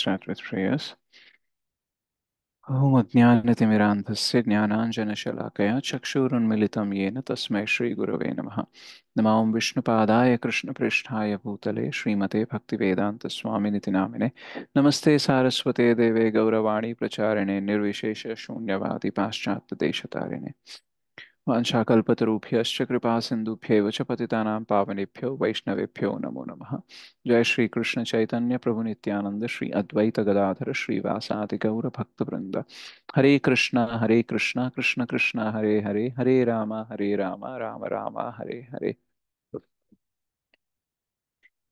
start with prayers. ॐ अज्ञानतिमिरान्धस्य ज्ञानाञ्जनशलाकया चक्षुरुन्मिलितं येन तस्मै श्रीगुरवे नमः। नमो विष्णुपादाय कृष्णपृष्ठाय भूतले श्रीमते भक्तिवेदान्तस्वामिनिति नामिने। नमस्ते सारस्वते देवे गौरवाणी प्रचारिणे निर्विशेषशून्यवादी पाश्चात्यदेशतारिणे। वाञ्छाकल्पतरुभ्यश्च कृपा सिन्धुभ्यैव च पतितानां पावनेभ्यो वैष्णवेभ्यो नमो नमः। जय श्री कृष्ण चैतन्य प्रभु नित्यानंद श्री अद्वैत गदाधर श्रीवासादि गौर भक्तवृंद। हरे कृष्णा कृष्ण कृष्ण हरे हरे, हरे राम राम राम हरे हरे।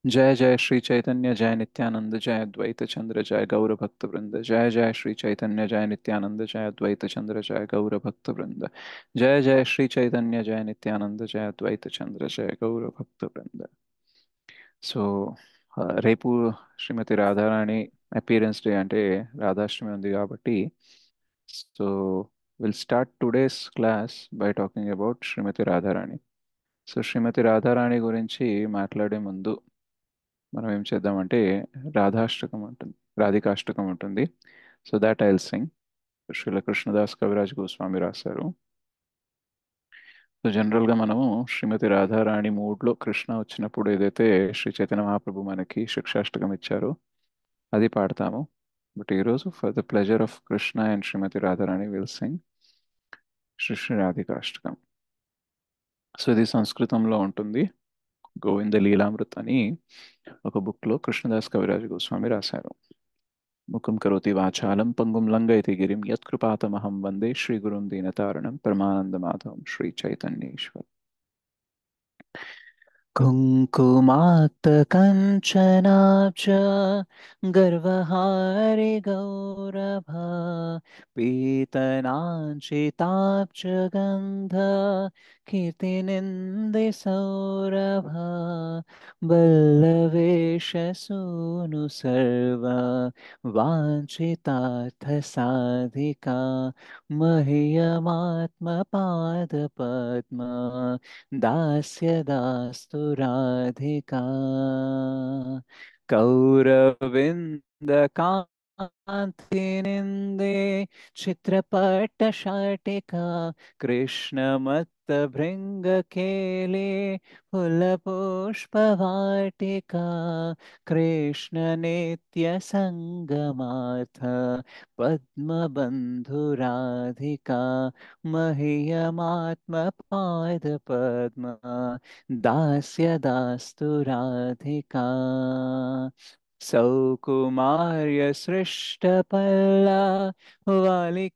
जय जय श्री चैतन्य जय नित्यानंद जय अद्वैत चंद्र जय गौर भक्त वृंद। जय जय श्री चैतन्य जय नित्यानंद जय अद्वैत चंद्र जय गौर भक्त वृंद। जय जय श्री चैतन्य जय नित्यानंद जय अद्वैत चंद्र जय गौर भक्त वृंद। సో రేపు శ్రీమతి రాధారాణి అపీరెన్స్ డే, అంటే రాధాష్టమి ఉంది కాబట్టి, so will start today's class by talking about Shrimati Radharani. So Shrimati Radharani గురించి మాట్లాడే ముందు మనం ఏం చేద్దామంటే, రాధాష్టకం ఉంటుంది, రాధికాష్టకం ఉంటుంది. So that I will sing. Srila Krishnadas Kaviraj Goswami రాశారు. సో జనరల్గా మనము శ్రీమతి రాధారాణి మూడ్లో కృష్ణ వచ్చినప్పుడు ఏదైతే శ్రీ చైతన్య మహాప్రభు మనకి శిక్షాష్టకం ఇచ్చారో అది పాడతాము. బట్ ఈరోజు for the pleasure of Krishna and Shrimati Radharani will sing Shri Shri Radhikashtakam. So ఇది సంస్కృతంలో ఉంటుంది. గోవింద లీలామృత్ అని ఒక బుక్లో కృష్ణదాస్ కవిరాజు గోస్వామి రాశారు. ముఖం కరోతి వాచాలం పంగుం లంఘయతి గిరిం యత్కృపాతమహం వందే శ్రీ గురుం దీనతారణం పరమానంద మాధవం శ్రీ చైతన్యేశ్వర్. कुङ्कुमाक्तकञ्चनाब्ज गर्वहारि गौरभा पीतनाञ्चिताब्ज गन्ध कीर्तिनिन्दिसौरभा वल्लवेशसूनु सर्व वाञ्छितार्थसाधिका मह्यमात्मपादपद्म दास्य दास्तु राधिका कौरविन्दकान्तिनिन्दे चित्रपटशाटिका कृष्णमत्तभृङ्गकेले फुलपुष्पवाटिका कृष्णनित्यसङ्गमार्थ पद्मबन्धुराधिका मह्यमात्मपादपद्म दास्य दास्तु राधिका सौकुमार्य सृष्टपल्ला वालिकीर्तिनिग्रह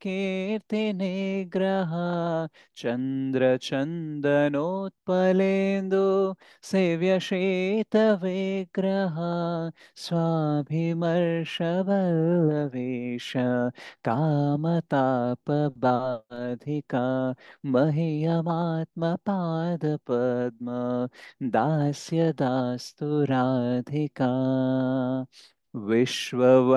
चन्द्रचन्दनोत्पलेन्दु सेव्यशीतविग्रह स्वाभिमर्शवल्लवेश कामतापबाधिका मह्यमात्मपादपद्म दास्य दास्तु राधिका विश्ववन्द्ययौवताभिः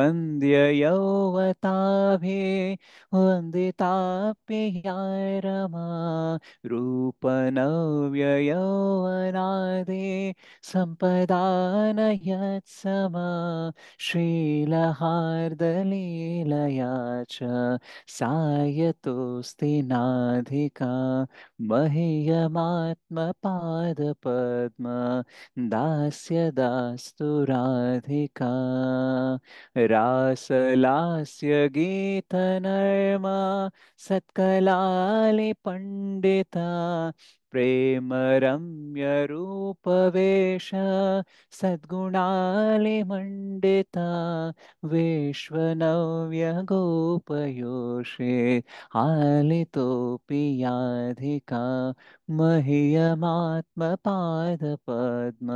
वन्दिताप्यया रमा रूपनव्ययौवनादि सम्पदान यत्समा श्रीलहार्दलीलया च सायतोऽस्ति नाधिका मह्यमात्मपादपद्म दास्य दास्तु राधिका रासलास्य गीतनर्मा सत्कलालिपण्डिता प्रेमरम्यरूपवेश सद्गुणालिमण्डिता विश्वनव्यगोपयोषे आलितोऽपि याधिका मह्यमात्मपादपद्म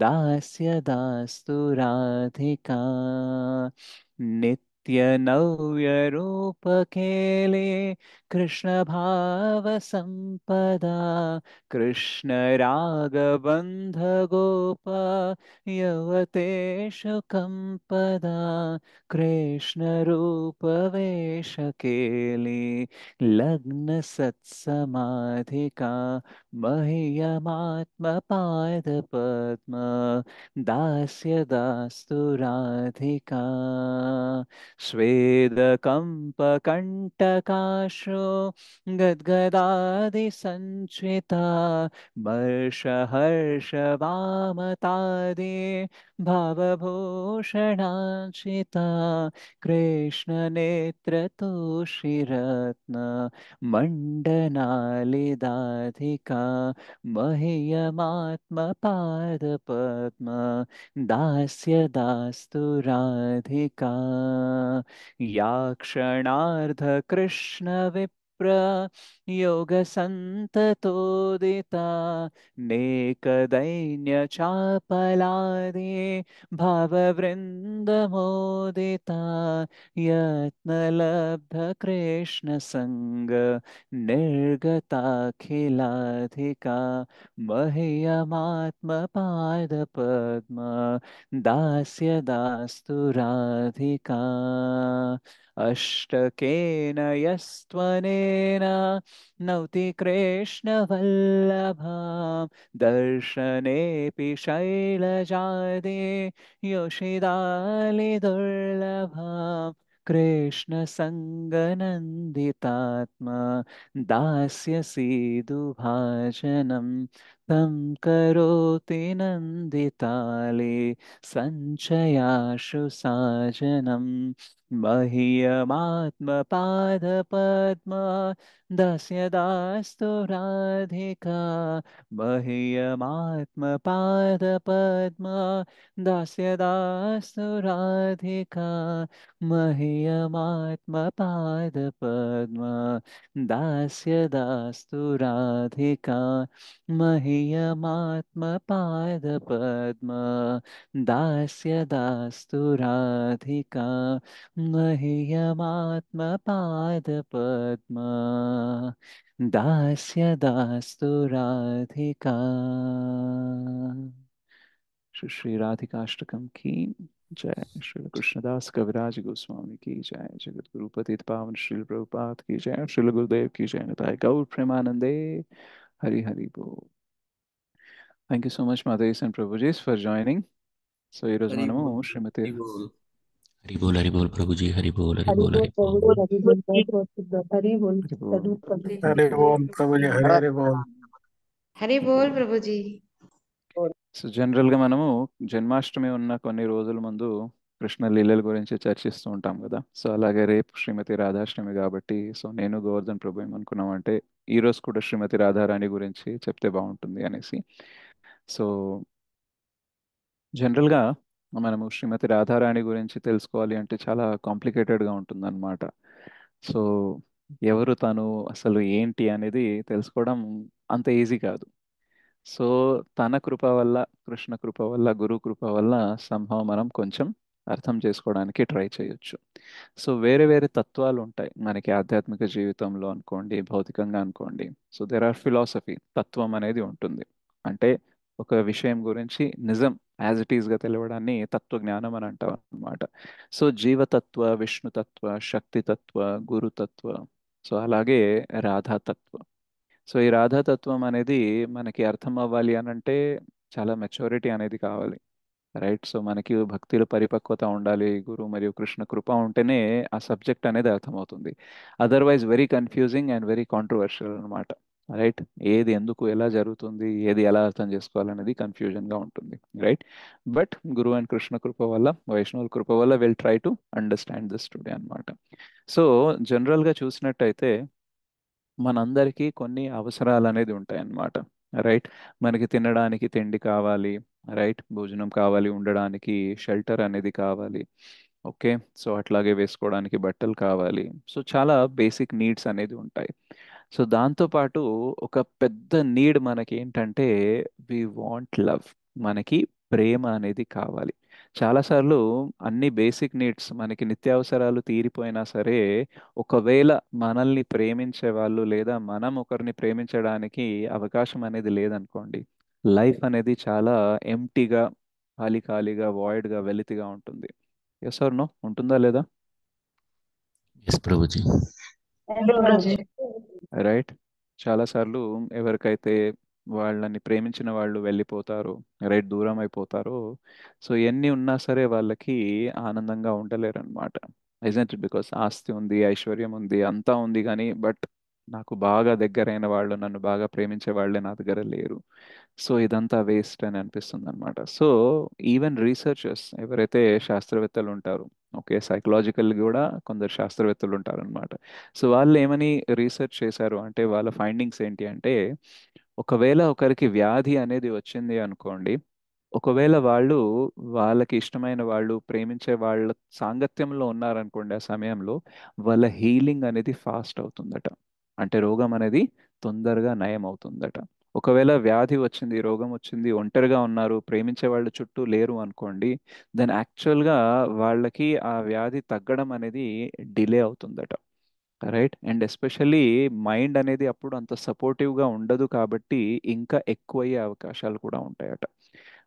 दास्य दास्तु राधिका नित्य नव्य रूप खेले कृष्ण भाव संपदा कृष्ण राग बंध गोप यवतेषु कंपदा कृष्ण रूप वेश केली लग्न सत्समाधिका मह्यमात्म पाद पद्म दास्य दास्तु राधिका स्वेदकम्पकण्टकाशो गद्गदादिसञ्च्विता वर्षहर्षवामतादि भवभूषणाञ्चिता कृष्णनेत्रतुषिरत्न मण्डनालिदाधिका मह्यमात्मपादपद्म दास्य दास्तु राधिका या क्षणार्धकृष्णविप्र योगसन्ततोदिता नेकदैन्यचापलादे भववृन्दमोदिता यत्नलब्धकृष्णसङ्ग निर्गताखिलाधिका मह्यमात्मपादपद्म दास्य दास्तु राधिका अष्टकेन यस्त्वनेन नौति कृष्णवल्लभां दर्शनेऽपि शैलजादे योषिदालिदुर्लभां कृष्णसङ्गनन्दितात्मा दास्यसीदुभाजनं तं करोति नन्दिताले सञ्चयाशु साजनं मह्यमात्मपादपद्म दास्य दास्तु राधिका मह्यमात्मपादपद्म दास्य दास्तु राधिका मह्यमात्मपादपद्म दास्य दास्तु राधिका मह्यमात्मपादपद्म दास्य दास्तु राधिका मह्यमात्मपादपद्म दास्य दास्तु राधिका। श्री श्री राधिकाष्टकम की जय। श्री कृष्णदास कविराज गोस्वामी की जय। जगत गुरु पतित पावन श्रील प्रभुपाद की जय। श्रील गुरुदेव की जय। निताय गौर प्रेमानंदे। हरि हरि बोल। Thank you so much Madhavi's and prabhujis for joining. So ఈరోజు हरि మనము बोल శ్రీమతి हरि बोल हरि बोल प्रभु जी हरि बोल हरि हरि बोल बोल हरि प्रभु बोल जी हरि बोल बहुत बहुत शुक्रिया हरि बोल हरि बोल। साधु प्रभु हरि बोल प्रभु जी हरि हरि बोल हरि बोल प्रभु जी। సో జనరల్గా మనము జన్మాష్టమి ఉన్న కొన్ని రోజుల ముందు కృష్ణ లీలల గురించి చర్చిస్తూ ఉంటాం కదా. సో అలాగే రేపు శ్రీమతి రాధాష్టమి కాబట్టి సో నేను గోవర్ధన్ ప్రభు ఏమనుకున్నామంటే ఈ రోజు కూడా శ్రీమతి రాధారాణి గురించి చెప్తే బాగుంటుంది అనేసి. సో జనరల్గా మనము శ్రీమతి రాధారాణి గురించి తెలుసుకోవాలి అంటే చాలా కాంప్లికేటెడ్గా ఉంటుందన్నమాట. సో ఎవరు తను, అసలు ఏంటి అనేది తెలుసుకోవడం అంత ఈజీ కాదు. సో తన కృప వల్ల, కృష్ణ కృప వల్ల, గురు కృప వల్ల సంభవం మనం కొంచెం అర్థం చేసుకోవడానికి ట్రై చేయొచ్చు. సో వేరే వేరే తత్వాలు ఉంటాయి మనకి ఆధ్యాత్మిక జీవితంలో అనుకోండి, భౌతికంగా అనుకోండి. సో దెర్ ఆర్ ఫిలాసఫీ, తత్వం అనేది ఉంటుంది. అంటే ఒక విషయం గురించి నిజం యాజ్ ఇట్ ఈస్గా తెలియడాన్ని తత్వజ్ఞానం అని అంటాం అనమాట. సో జీవతత్వ, విష్ణుతత్వ, శక్తితత్వ, గురుతత్వ, సో అలాగే రాధాతత్వ. సో ఈ రాధాతత్వం అనేది మనకి అర్థం అవ్వాలి అని అంటే చాలా మెచ్యూరిటీ అనేది కావాలి, రైట్? సో మనకి భక్తిలో పరిపక్వత ఉండాలి, గురు మరియు కృష్ణ కృప ఉంటేనే ఆ సబ్జెక్ట్ అనేది అర్థమవుతుంది. Otherwise very confusing and very controversial అనమాట, రైట్? ఏది ఎందుకు ఎలా జరుగుతుంది, ఏది ఎలా అర్థం చేసుకోవాలనేది కన్ఫ్యూజన్గా ఉంటుంది, right? But guru and Krishna కృప వల్ల, వైష్ణవుల కృప వల్ల will try to understand this today అనమాట. సో జనరల్గా చూసినట్టయితే మనందరికీ కొన్ని అవసరాలు అనేది ఉంటాయి అన్నమాట, రైట్? మనకి తినడానికి తిండి కావాలి, రైట్? భోజనం కావాలి, ఉండడానికి షెల్టర్ అనేది కావాలి, ఓకే? సో అట్లాగే వేసుకోవడానికి బట్టలు కావాలి. సో చాలా బేసిక్ నీడ్స్ అనేది ఉంటాయి. సో దాంతోపాటు ఒక పెద్ద నీడ్ మనకి ఏంటంటే వి వాంట్ లవ్, మనకి ప్రేమ అనేది కావాలి. చాలాసార్లు అన్ని బేసిక్ నీడ్స్ మనకి నిత్యావసరాలు తీరిపోయినా సరే, ఒకవేళ మనల్ని ప్రేమించే వాళ్ళు లేదా మనం ఒకరిని ప్రేమించడానికి అవకాశం అనేది లేదనుకోండి, లైఫ్ అనేది చాలా ఎంటీగా, ఖాళీ ఖాళీగా, వాయిడ్గా, వెలితిగా ఉంటుంది. Yes or no? ఉంటుందా లేదా? ఎస్ ప్రభుజీ. ప్రభుజీ. రైట్. చాలాసార్లు ఎవరికైతే వాళ్ళని ప్రేమించిన వాళ్ళు వెళ్ళిపోతారో, రైట్, దూరం అయిపోతారో, సో ఎన్ని ఉన్నా సరే వాళ్ళకి ఆనందంగా ఉండలేరు అనమాట. Isn't it? బికాస్ ఆస్తి ఉంది, ఐశ్వర్యం ఉంది, అంతా ఉంది, కానీ బట్ నాకు బాగా దగ్గరైన వాళ్ళు, నన్ను బాగా ప్రేమించే వాళ్ళే నా దగ్గర లేరు. సో ఇదంతా వేస్ట్ అని అనిపిస్తుంది అనమాట. సో ఈవెన్ రీసెర్చర్స్, ఎవరైతే శాస్త్రవేత్తలు ఉంటారు, ఓకే, సైకలాజికల్ కూడా కొందరు శాస్త్రవేత్తలు ఉంటారనమాట. సో వాళ్ళు ఏమని రీసెర్చ్ చేశారు అంటే, వాళ్ళ ఫైండింగ్స్ ఏంటి అంటే, ఒకవేళ ఒకరికి వ్యాధి అనేది వచ్చింది అనుకోండి, ఒకవేళ వాళ్ళు వాళ్ళకి ఇష్టమైన వాళ్ళు, ప్రేమించే వాళ్ళ సాంగత్యంలో ఉన్నారనుకోండి, ఆ సమయంలో వాళ్ళ హీలింగ్ అనేది ఫాస్ట్ అవుతుందట. అంటే రోగం అనేది తొందరగా నయం అవుతుందట. ఒకవేళ వ్యాధి వచ్చింది, రోగం వచ్చింది, ఒంటరిగా ఉన్నారు, ప్రేమించే వాళ్ళు చుట్టూ లేరు అనుకోండి, దెన్ యాక్చువల్గా వాళ్ళకి ఆ వ్యాధి తగ్గడం అనేది డిలే అవుతుందట. రైట్. అండ్ ఎస్పెషల్లీ మైండ్ అనేది అప్పుడు అంత సపోర్టివ్గా ఉండదు కాబట్టి ఇంకా ఎక్కువయ్యే అవకాశాలు కూడా ఉంటాయట.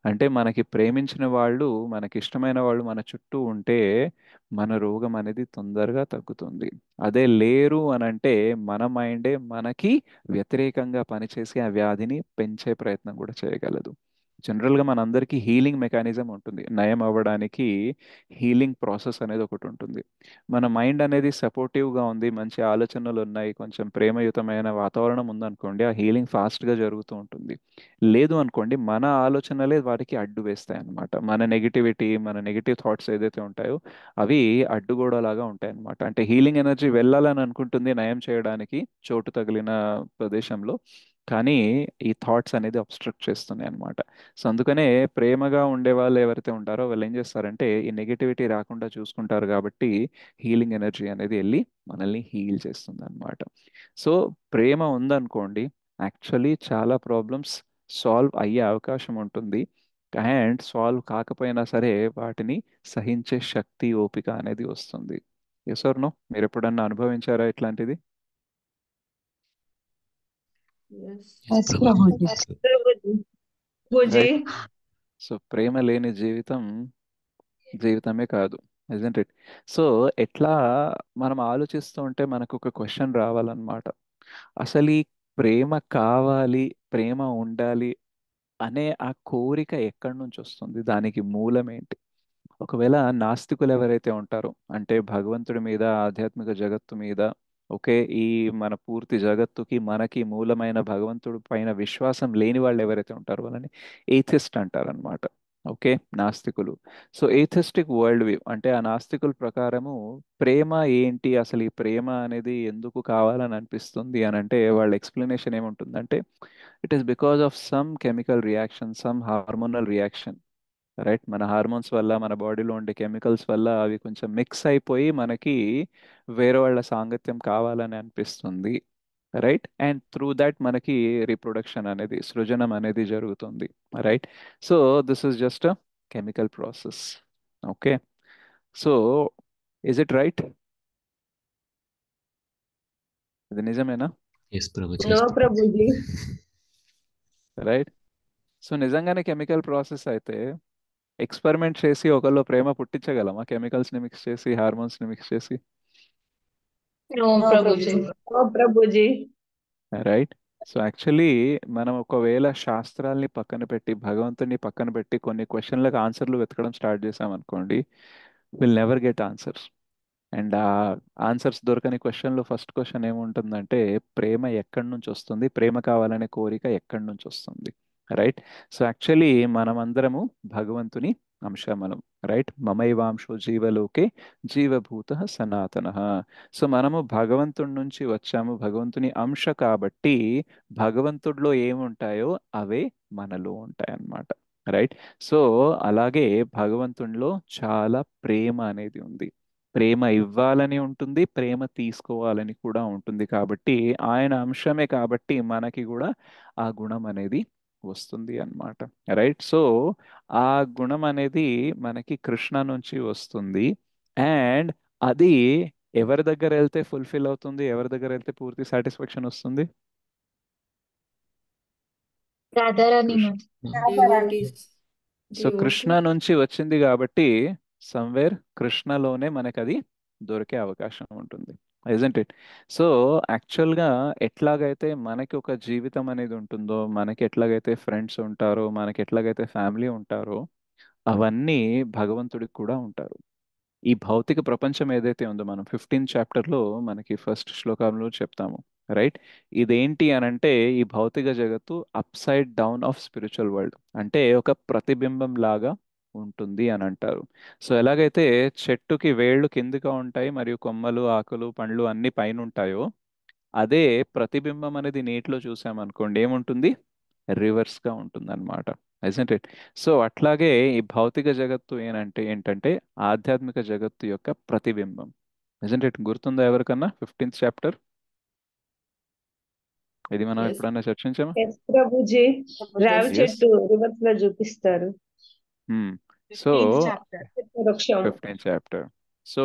అంటే మనకి ప్రేమించిన వాళ్ళు, మనకి ఇష్టమైన వాళ్ళు మన చుట్టూ ఉంటే మన రోగం అనేది తొందరగా తగ్గుతుంది. అదే లేరు అని అంటే మన మైండే మనకి వ్యతిరేకంగా పనిచేసి ఆ వ్యాధిని పెంచే ప్రయత్నం కూడా చేయగలదు. జనరల్గా మనందరికీ హీలింగ్ మెకానిజం ఉంటుంది. నయం అవ్వడానికి హీలింగ్ ప్రాసెస్ అనేది ఒకటి ఉంటుంది. మన మైండ్ అనేది సపోర్టివ్గా ఉంది, మంచి ఆలోచనలు ఉన్నాయి, కొంచెం ప్రేమయుతమైన వాతావరణం ఉందనుకోండి, ఆ హీలింగ్ ఫాస్ట్గా జరుగుతూ ఉంటుంది. లేదు అనుకోండి, మన ఆలోచనలే వాటికి అడ్డు వేస్తాయి అన్నమాట. మన నెగిటివిటీ, మన నెగిటివ్ థాట్స్ ఏదైతే ఉంటాయో అవి అడ్డుగోడలాగా ఉంటాయి అన్నమాట. అంటే హీలింగ్ ఎనర్జీ వెళ్ళాలని అనుకుంటుంది నయం చేయడానికి చోటు తగిలిన ప్రదేశంలో, కానీ ఈ థాట్స్ అనేది అబ్స్ట్రక్ట్ చేస్తున్నాయి అన్నమాట. సో అందుకనే ప్రేమగా ఉండే వాళ్ళు ఎవరైతే ఉంటారో వాళ్ళు ఏం చేస్తారంటే ఈ నెగిటివిటీ రాకుండా చూసుకుంటారు కాబట్టి హీలింగ్ ఎనర్జీ అనేది వెళ్ళి మనల్ని హీల్ చేస్తుంది అనమాట. సో ప్రేమ ఉందనుకోండి, యాక్చువల్లీ చాలా ప్రాబ్లమ్స్ సాల్వ్ అయ్యే అవకాశం ఉంటుంది. అండ్ సాల్వ్ కాకపోయినా సరే వాటిని సహించే శక్తి, ఓపిక అనేది వస్తుంది. Yes or no? మీరు ఎప్పుడన్నా అనుభవించారా ఇట్లాంటిది? Yes. Yes Yes, Prabhuji. Prabhuji. Prabhuji. Right. So ప్రేమ లేని జీవితం జీవితమే కాదు. Isn't it? సో ఎట్లా మనం ఆలోచిస్తూ ఉంటే మనకు ఒక క్వశ్చన్ రావాలన్నమాట. అసలు ఈ ప్రేమ కావాలి, ప్రేమ ఉండాలి అనే ఆ కోరిక ఎక్కడి నుంచి వస్తుంది? దానికి మూలం ఏంటి? ఒకవేళ నాస్తికులు ఎవరైతే ఉంటారో, అంటే భగవంతుడి మీద, ఆధ్యాత్మిక జగత్తు మీద, ఓకే, ఈ మన పూర్తి జగత్తుకి మనకి మూలమైన భగవంతుడి పైన విశ్వాసం లేని వాళ్ళు ఎవరైతే ఉంటారో వాళ్ళని ఏథిస్ట్ అంటారనమాట. ఓకే, నాస్తికులు. సో ఏథిస్టిక్ వరల్డ్ వ్యూ అంటే ఆ నాస్తికుల ప్రకారము ప్రేమ ఏంటి, అసలు ఈ ప్రేమ అనేది ఎందుకు కావాలని అనిపిస్తుంది అని అంటే వాళ్ళ ఎక్స్ప్లెనేషన్ ఏముంటుందంటే, it is because of some chemical reaction, some hormonal reaction. Right. మన హార్మోన్స్ వల్ల, మన బాడీలో ఉండే కెమికల్స్ వల్ల అవి కొంచెం మిక్స్ అయిపోయి మనకి వేరే వాళ్ళ సాంగత్యం కావాలని అనిపిస్తుంది. రైట్. అండ్ త్రూ దట్ మనకి రీప్రొడక్షన్ అనేది, సృజనం అనేది జరుగుతుంది. Right. So this is just a chemical process. Okay. So is it right? ఇది నిజమేనా? Yes Prabhuji. No, Prabhuji. Right. So నిజంగానే కెమికల్ ప్రాసెస్ అయితే ఎక్స్పెరిమెంట్ చేసి ఒకళ్ళు ప్రేమ పుట్టించగలమా? కెమికల్స్ని మిక్స్ చేసి, హార్మోన్స్ని మిక్స్ చేసి? No, Prabhuji. No, Prabhuji. Right. So actually మనం ఒకవేళ శాస్త్రాల్ని పక్కన పెట్టి, భగవంతుని పక్కన పెట్టి కొన్ని క్వశ్చన్లకు ఆన్సర్లు వెతకడం స్టార్ట్ చేసామనుకోండి, will never get answers. And ఆ ఆన్సర్స్ దొరకని క్వశ్చన్లో ఫస్ట్ క్వశ్చన్ ఏముంటుందంటే, ప్రేమ ఎక్కడి నుంచి వస్తుంది, ప్రేమ కావాలనే కోరిక ఎక్కడి నుంచి వస్తుంది? రైట్. సో యాక్చువల్లీ మనమందరము భగవంతుని అంశమనం. రైట్. మమైవాంశో జీవలోకే జీవభూత సనాతన. సో మనము భగవంతుడి నుంచి వచ్చాము, భగవంతుని అంశ కాబట్టి భగవంతుడిలో ఏముంటాయో అవే మనలో ఉంటాయన్నమాట. రైట్. సో అలాగే భగవంతునిలో చాలా ప్రేమ అనేది ఉంది. ప్రేమ ఇవ్వాలని ఉంటుంది, ప్రేమ తీసుకోవాలని కూడా ఉంటుంది. కాబట్టి ఆయన అంశమే కాబట్టి మనకి కూడా ఆ గుణం అనేది వస్తుంది అన్నమాట. రైట్. సో ఆ గుణం అనేది మనకి కృష్ణ నుంచి వస్తుంది. అండ్ అది ఎవరి దగ్గర వెళ్తే ఫుల్ఫిల్ అవుతుంది, ఎవరి దగ్గర వెళ్తే పూర్తి సాటిస్ఫాక్షన్ వస్తుంది? Radharani Krishna. Ma'am. Devotees. So Krishna నుంచి వచ్చింది కాబట్టి సమ్వేర్ కృష్ణలోనే మనకి అది దొరికే అవకాశం ఉంటుంది, ఇజంట్ ఇట్? సో యాక్చువల్గా ఎట్లాగైతే మనకి ఒక జీవితం అనేది ఉంటుందో, మనకి ఎట్లాగైతే ఫ్రెండ్స్ ఉంటారో, మనకి ఎట్లాగైతే ఫ్యామిలీ ఉంటారో, అవన్నీ భగవంతుడికి కూడా ఉంటారు. ఈ భౌతిక ప్రపంచం ఏదైతే ఉందో, మనం 15th చాప్టర్లో మనకి ఫస్ట్ శ్లోకంలో చెప్తాము, రైట్? ఇదేంటి అని అంటే, ఈ భౌతిక జగత్తు upside down of spiritual world, అంటే ఒక ప్రతిబింబం లాగా ఉంటుంది అని అంటారు. సో ఎలాగైతే చెట్టుకి వేళ్ళు కిందిగా ఉంటాయి మరియు కొమ్మలు, ఆకులు, పండ్లు అన్ని పైన ఉంటాయో, అదే ప్రతిబింబం అనేది నీటిలో చూసామనుకోండి ఏముంటుంది? రివర్స్ గా ఉంటుంది అనమాట, ఐజంట్ ఇట్? సో అట్లాగే ఈ భౌతిక జగత్తు ఏంటంటే ఆధ్యాత్మిక జగత్తు యొక్క ప్రతిబింబం, ఐజంట్ ఇట్? గుర్తుందా ఎవరికన్నా 15th చాప్టర్? ఇది మనం Yes. ఎప్పుడన్నా చర్చించామా? ఎస్ ప్రభుజీ. రావి Yes. చెట్టు రివర్స్ లో చూపిస్తారు. So 15th chapter. వృక్షం. 15th chapter. సో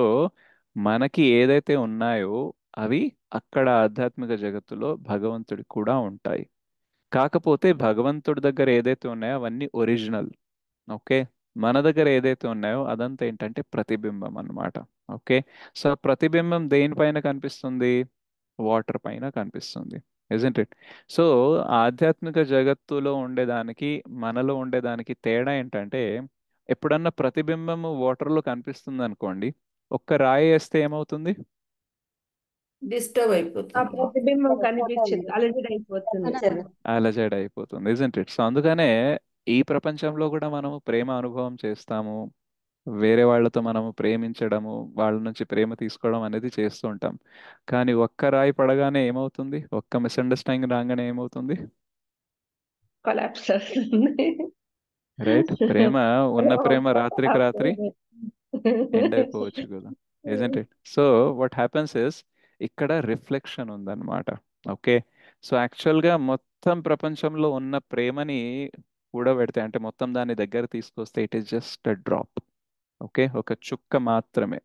మనకి ఏదైతే ఉన్నాయో అవి అక్కడ ఆధ్యాత్మిక జగత్తులో భగవంతుడికి కూడా ఉంటాయి. కాకపోతే భగవంతుడి దగ్గర ఏదైతే ఉన్నాయో అవన్నీ ఒరిజినల్, ఓకే? మన దగ్గర ఏదైతే ఉన్నాయో అదంతా ఏంటంటే ప్రతిబింబం అన్నమాట, ఓకే? సో ప్రతిబింబం దేనిపైన కనిపిస్తుంది? వాటర్ పైన కనిపిస్తుంది, ఇజంట్ ఇట్? సో ఆధ్యాత్మిక జగత్తులో ఉండేదానికి మనలో ఉండేదానికి తేడా ఏంటంటే, ఎప్పుడన్నా ప్రతిబింబం వాటర్లో కనిపిస్తుంది అనుకోండి, ఒక్క రాయి వేస్తే ఏమవుతుంది? Disturb ఆ అయిపోతుంది. ప్రతిబింబం కనిపించదు, అలజడి అయిపోతుంది. అలజడి అయిపోతుంది, ఇజంట్ ఇట్? సో అందుకనే ఈ ప్రపంచంలో కూడా మనము ప్రేమ అనుభవం చేస్తాము, వేరే వాళ్ళతో మనము ప్రేమించడము, వాళ్ళ నుంచి ప్రేమ తీసుకోవడం అనేది చేస్తూ ఉంటాం. కానీ ఒక్క రాయి పడగానే ఏమవుతుంది? ఒక్క మిస్అండర్స్టాండింగ్ రాగానే ఏమవుతుంది? కొలాప్స్ అవుతుంది. రైట్? ప్రేమ ఉన్న ప్రేమ రాత్రికి రాత్రి ఎండ్ అయిపోవచ్చు కదా, isn't it? So what happens is, ఇక్కడ రిఫ్లెక్షన్ ఉందన్నమాట, ఓకే? సో యాక్చువల్గా మొత్తం ప్రపంచంలో ఉన్న ప్రేమని కూడబెడితే, అంటే మొత్తం దాన్ని దగ్గర తీసుకొస్తే, it is just a drop, okay? ఒక చుక్క మాత్రమే.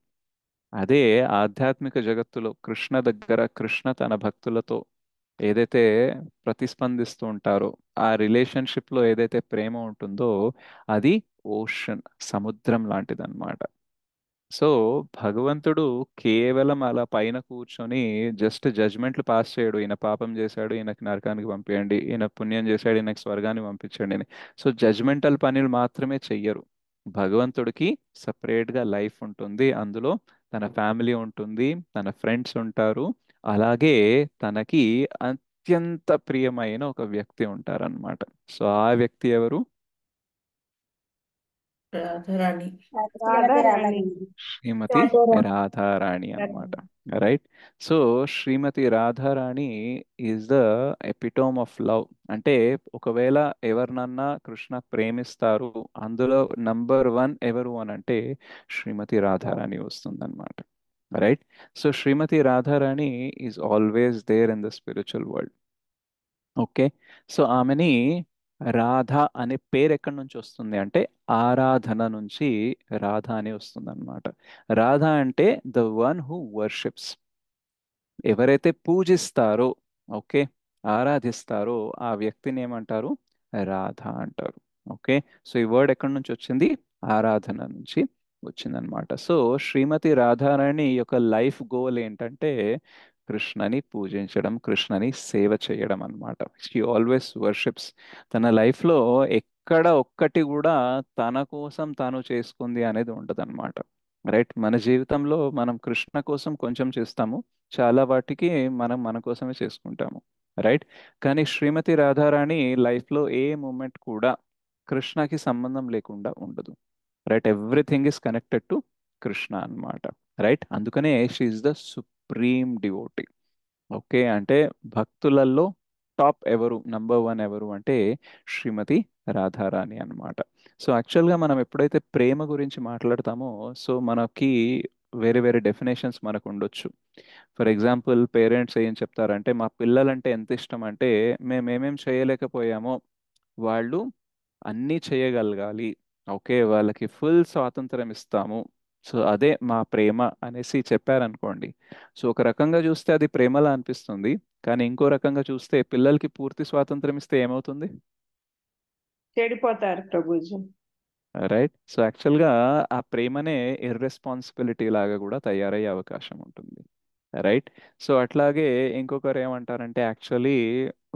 అదే ఆధ్యాత్మిక జగత్తులో కృష్ణ దగ్గర కృష్ణ తన భక్తులతో ఏదైతే ప్రతిస్పందిస్తూ ఉంటారో, ఆ రిలేషన్షిప్ లో ఏదైతే ప్రేమ ఉంటుందో, అది ఓషన్, సముద్రం లాంటిదన్నమాట. సో భగవంతుడు కేవలం అలా పైన కూర్చొని జస్ట్ జడ్జ్మెంట్లు పాస్ చేయడు, ఈయన పాపం చేశాడు ఈయనకి నరకానికి పంపించండి, ఈయన పుణ్యం చేశాడు ఈయనకి స్వర్గానికి పంపించండి అని. సో జడ్జ్మెంటల్ పనులు మాత్రమే చెయ్యరు. భగవంతుడికి separate గా లైఫ్ ఉంటుంది, అందులో తన ఫ్యామిలీ ఉంటుంది, తన ఫ్రెండ్స్ ఉంటారు, అలాగే తనకి అత్యంత ప్రియమైన ఒక వ్యక్తి ఉంటారన్నమాట. సో ఆ వ్యక్తి ఎవరు? రాధారాణి. రాధారాణి. శ్రీమతి రాధారాణి. రాధారాణి అన్నమాట, right? So Shrimati Radharani is the epitome of love. అంటే ఒకవేళ ఎవరినన్నా కృష్ణ ప్రేమిస్తారు, అందులో నంబర్ 1 ఎవరు అని అంటే శ్రీమతి రాధారాణి వస్తుందన్నమాట, right? So Shrimati Radharani is always there in the spiritual world, okay? So ఆమెని రాధ అనే పేరు ఎక్కడి నుంచి వస్తుంది అంటే, ఆరాధన నుంచి రాధ అని వస్తుంది అనమాట. రాధ అంటే ద వన్ హూ వర్షిప్స్, ఎవరైతే పూజిస్తారో, ఓకే, ఆరాధిస్తారో ఆ వ్యక్తిని ఏమంటారు? రాధ అంటారు, ఓకే? సో ఈ వర్డ్ ఎక్కడి నుంచి వచ్చింది? ఆరాధన నుంచి వచ్చిందనమాట. సో శ్రీమతి రాధారాణి యొక్క లైఫ్ గోల్ ఏంటంటే కృష్ణని పూజించడం, కృష్ణని సేవ చేయడం అన్నమాట. She always worships. తన లైఫ్లో ఎక్కడ ఒక్కటి కూడా తన కోసం తాను చేసుకుంది అనేది ఉండదన్నమాట, రైట్? మన జీవితంలో మనం కృష్ణ కోసం కొంచెం చేస్తాము, చాలా వాటికి మనం మన కోసమే చేసుకుంటాము, రైట్? కానీ శ్రీమతి రాధారాణి లైఫ్లో ఏ మూమెంట్ కూడా కృష్ణకి సంబంధం లేకుండా ఉండదు, right? Everything is connected to Krishna అన్నమాట, రైట్? అందుకనే she is the supreme devotee, okay? అంటే భక్తులలో టాప్ ఎవరు, నంబర్ 1 ఎవరు అంటే శ్రీమతి రాధారాణి అన్నమాట. సో యాక్చువల్గా మనం ఎప్పుడైతే ప్రేమ గురించి మాట్లాడతామో, సో మనకి వేరే వేరే డెఫినేషన్స్ మనకు ఉండొచ్చు. ఫర్ ఎగ్జాంపుల్ పేరెంట్స్ ఏం చెప్తారంటే, మా పిల్లలంటే ఎంత ఇష్టం అంటే మేము ఏమేం చేయలేకపోయామో వాళ్ళు అన్నీ చేయగలగాలి, ఓకే, వాళ్ళకి ఫుల్ స్వాతంత్రం ఇస్తాము, సో అదే మా ప్రేమ అనేసి చెప్పారనుకోండి. సో ఒక రకంగా చూస్తే అది ప్రేమలా అనిపిస్తుంది, కానీ ఇంకో రకంగా చూస్తే పిల్లలకి పూర్తి స్వాతంత్రం ఇస్తే ఏమవుతుంది? చెడిపోతారు ప్రభుజీ. రైట్. సో యాక్చువల్గా ఆ ప్రేమనే ఇర్రెస్పాన్సిబిలిటీ లాగా కూడా తయారయ్యే అవకాశం ఉంటుంది. రైట్. సో అట్లాగే ఇంకొకరు ఏమంటారంటే యాక్చువల్లీ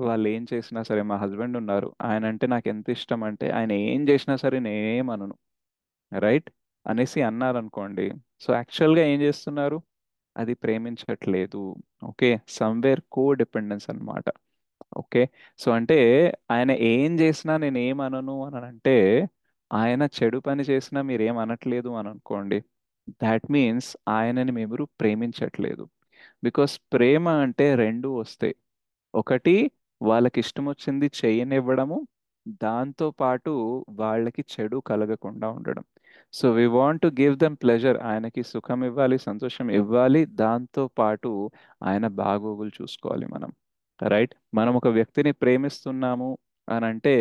వాళ్ళు ఏం చేసినా సరే, మా హస్బెండ్ ఉన్నారు, ఆయన అంటే నాకు ఎంత ఇష్టం అంటే ఆయన ఏం చేసినా సరే నేనేమనను, రైట్ అనేసి అన్నారనుకోండి. సో యాక్చువల్గా ఏం చేస్తున్నారు? అది ప్రేమించట్లేదు. ఓకే, సమ్వేర్ కో డిపెండెన్స్ అనమాట. ఓకే. సో అంటే ఆయన ఏం చేసినా నేను ఏమనను అని అంటే, ఆయన చెడు పని చేసినా మీరు ఏం అనట్లేదు అని అనుకోండి, దాట్ మీన్స్ ఆయనని మీరు ప్రేమించట్లేదు. బికాస్ ప్రేమ అంటే రెండు వస్తాయి. ఒకటి, వాళ్ళకి ఇష్టం వచ్చింది చేయనివ్వడము, దాంతో పాటు వాళ్ళకి చెడు కలగకుండా ఉండడం. So we want to give them pleasure, ఆయనకి సుఖం ఇవ్వాలి, సంతోషం ఇవ్వాలి, దాంతో పాటు ఆయన బాగోగులు చూసుకోవాలి మనం. రైట్. మనం ఒక వ్యక్తిని ప్రేమిస్తున్నాము అని అంటే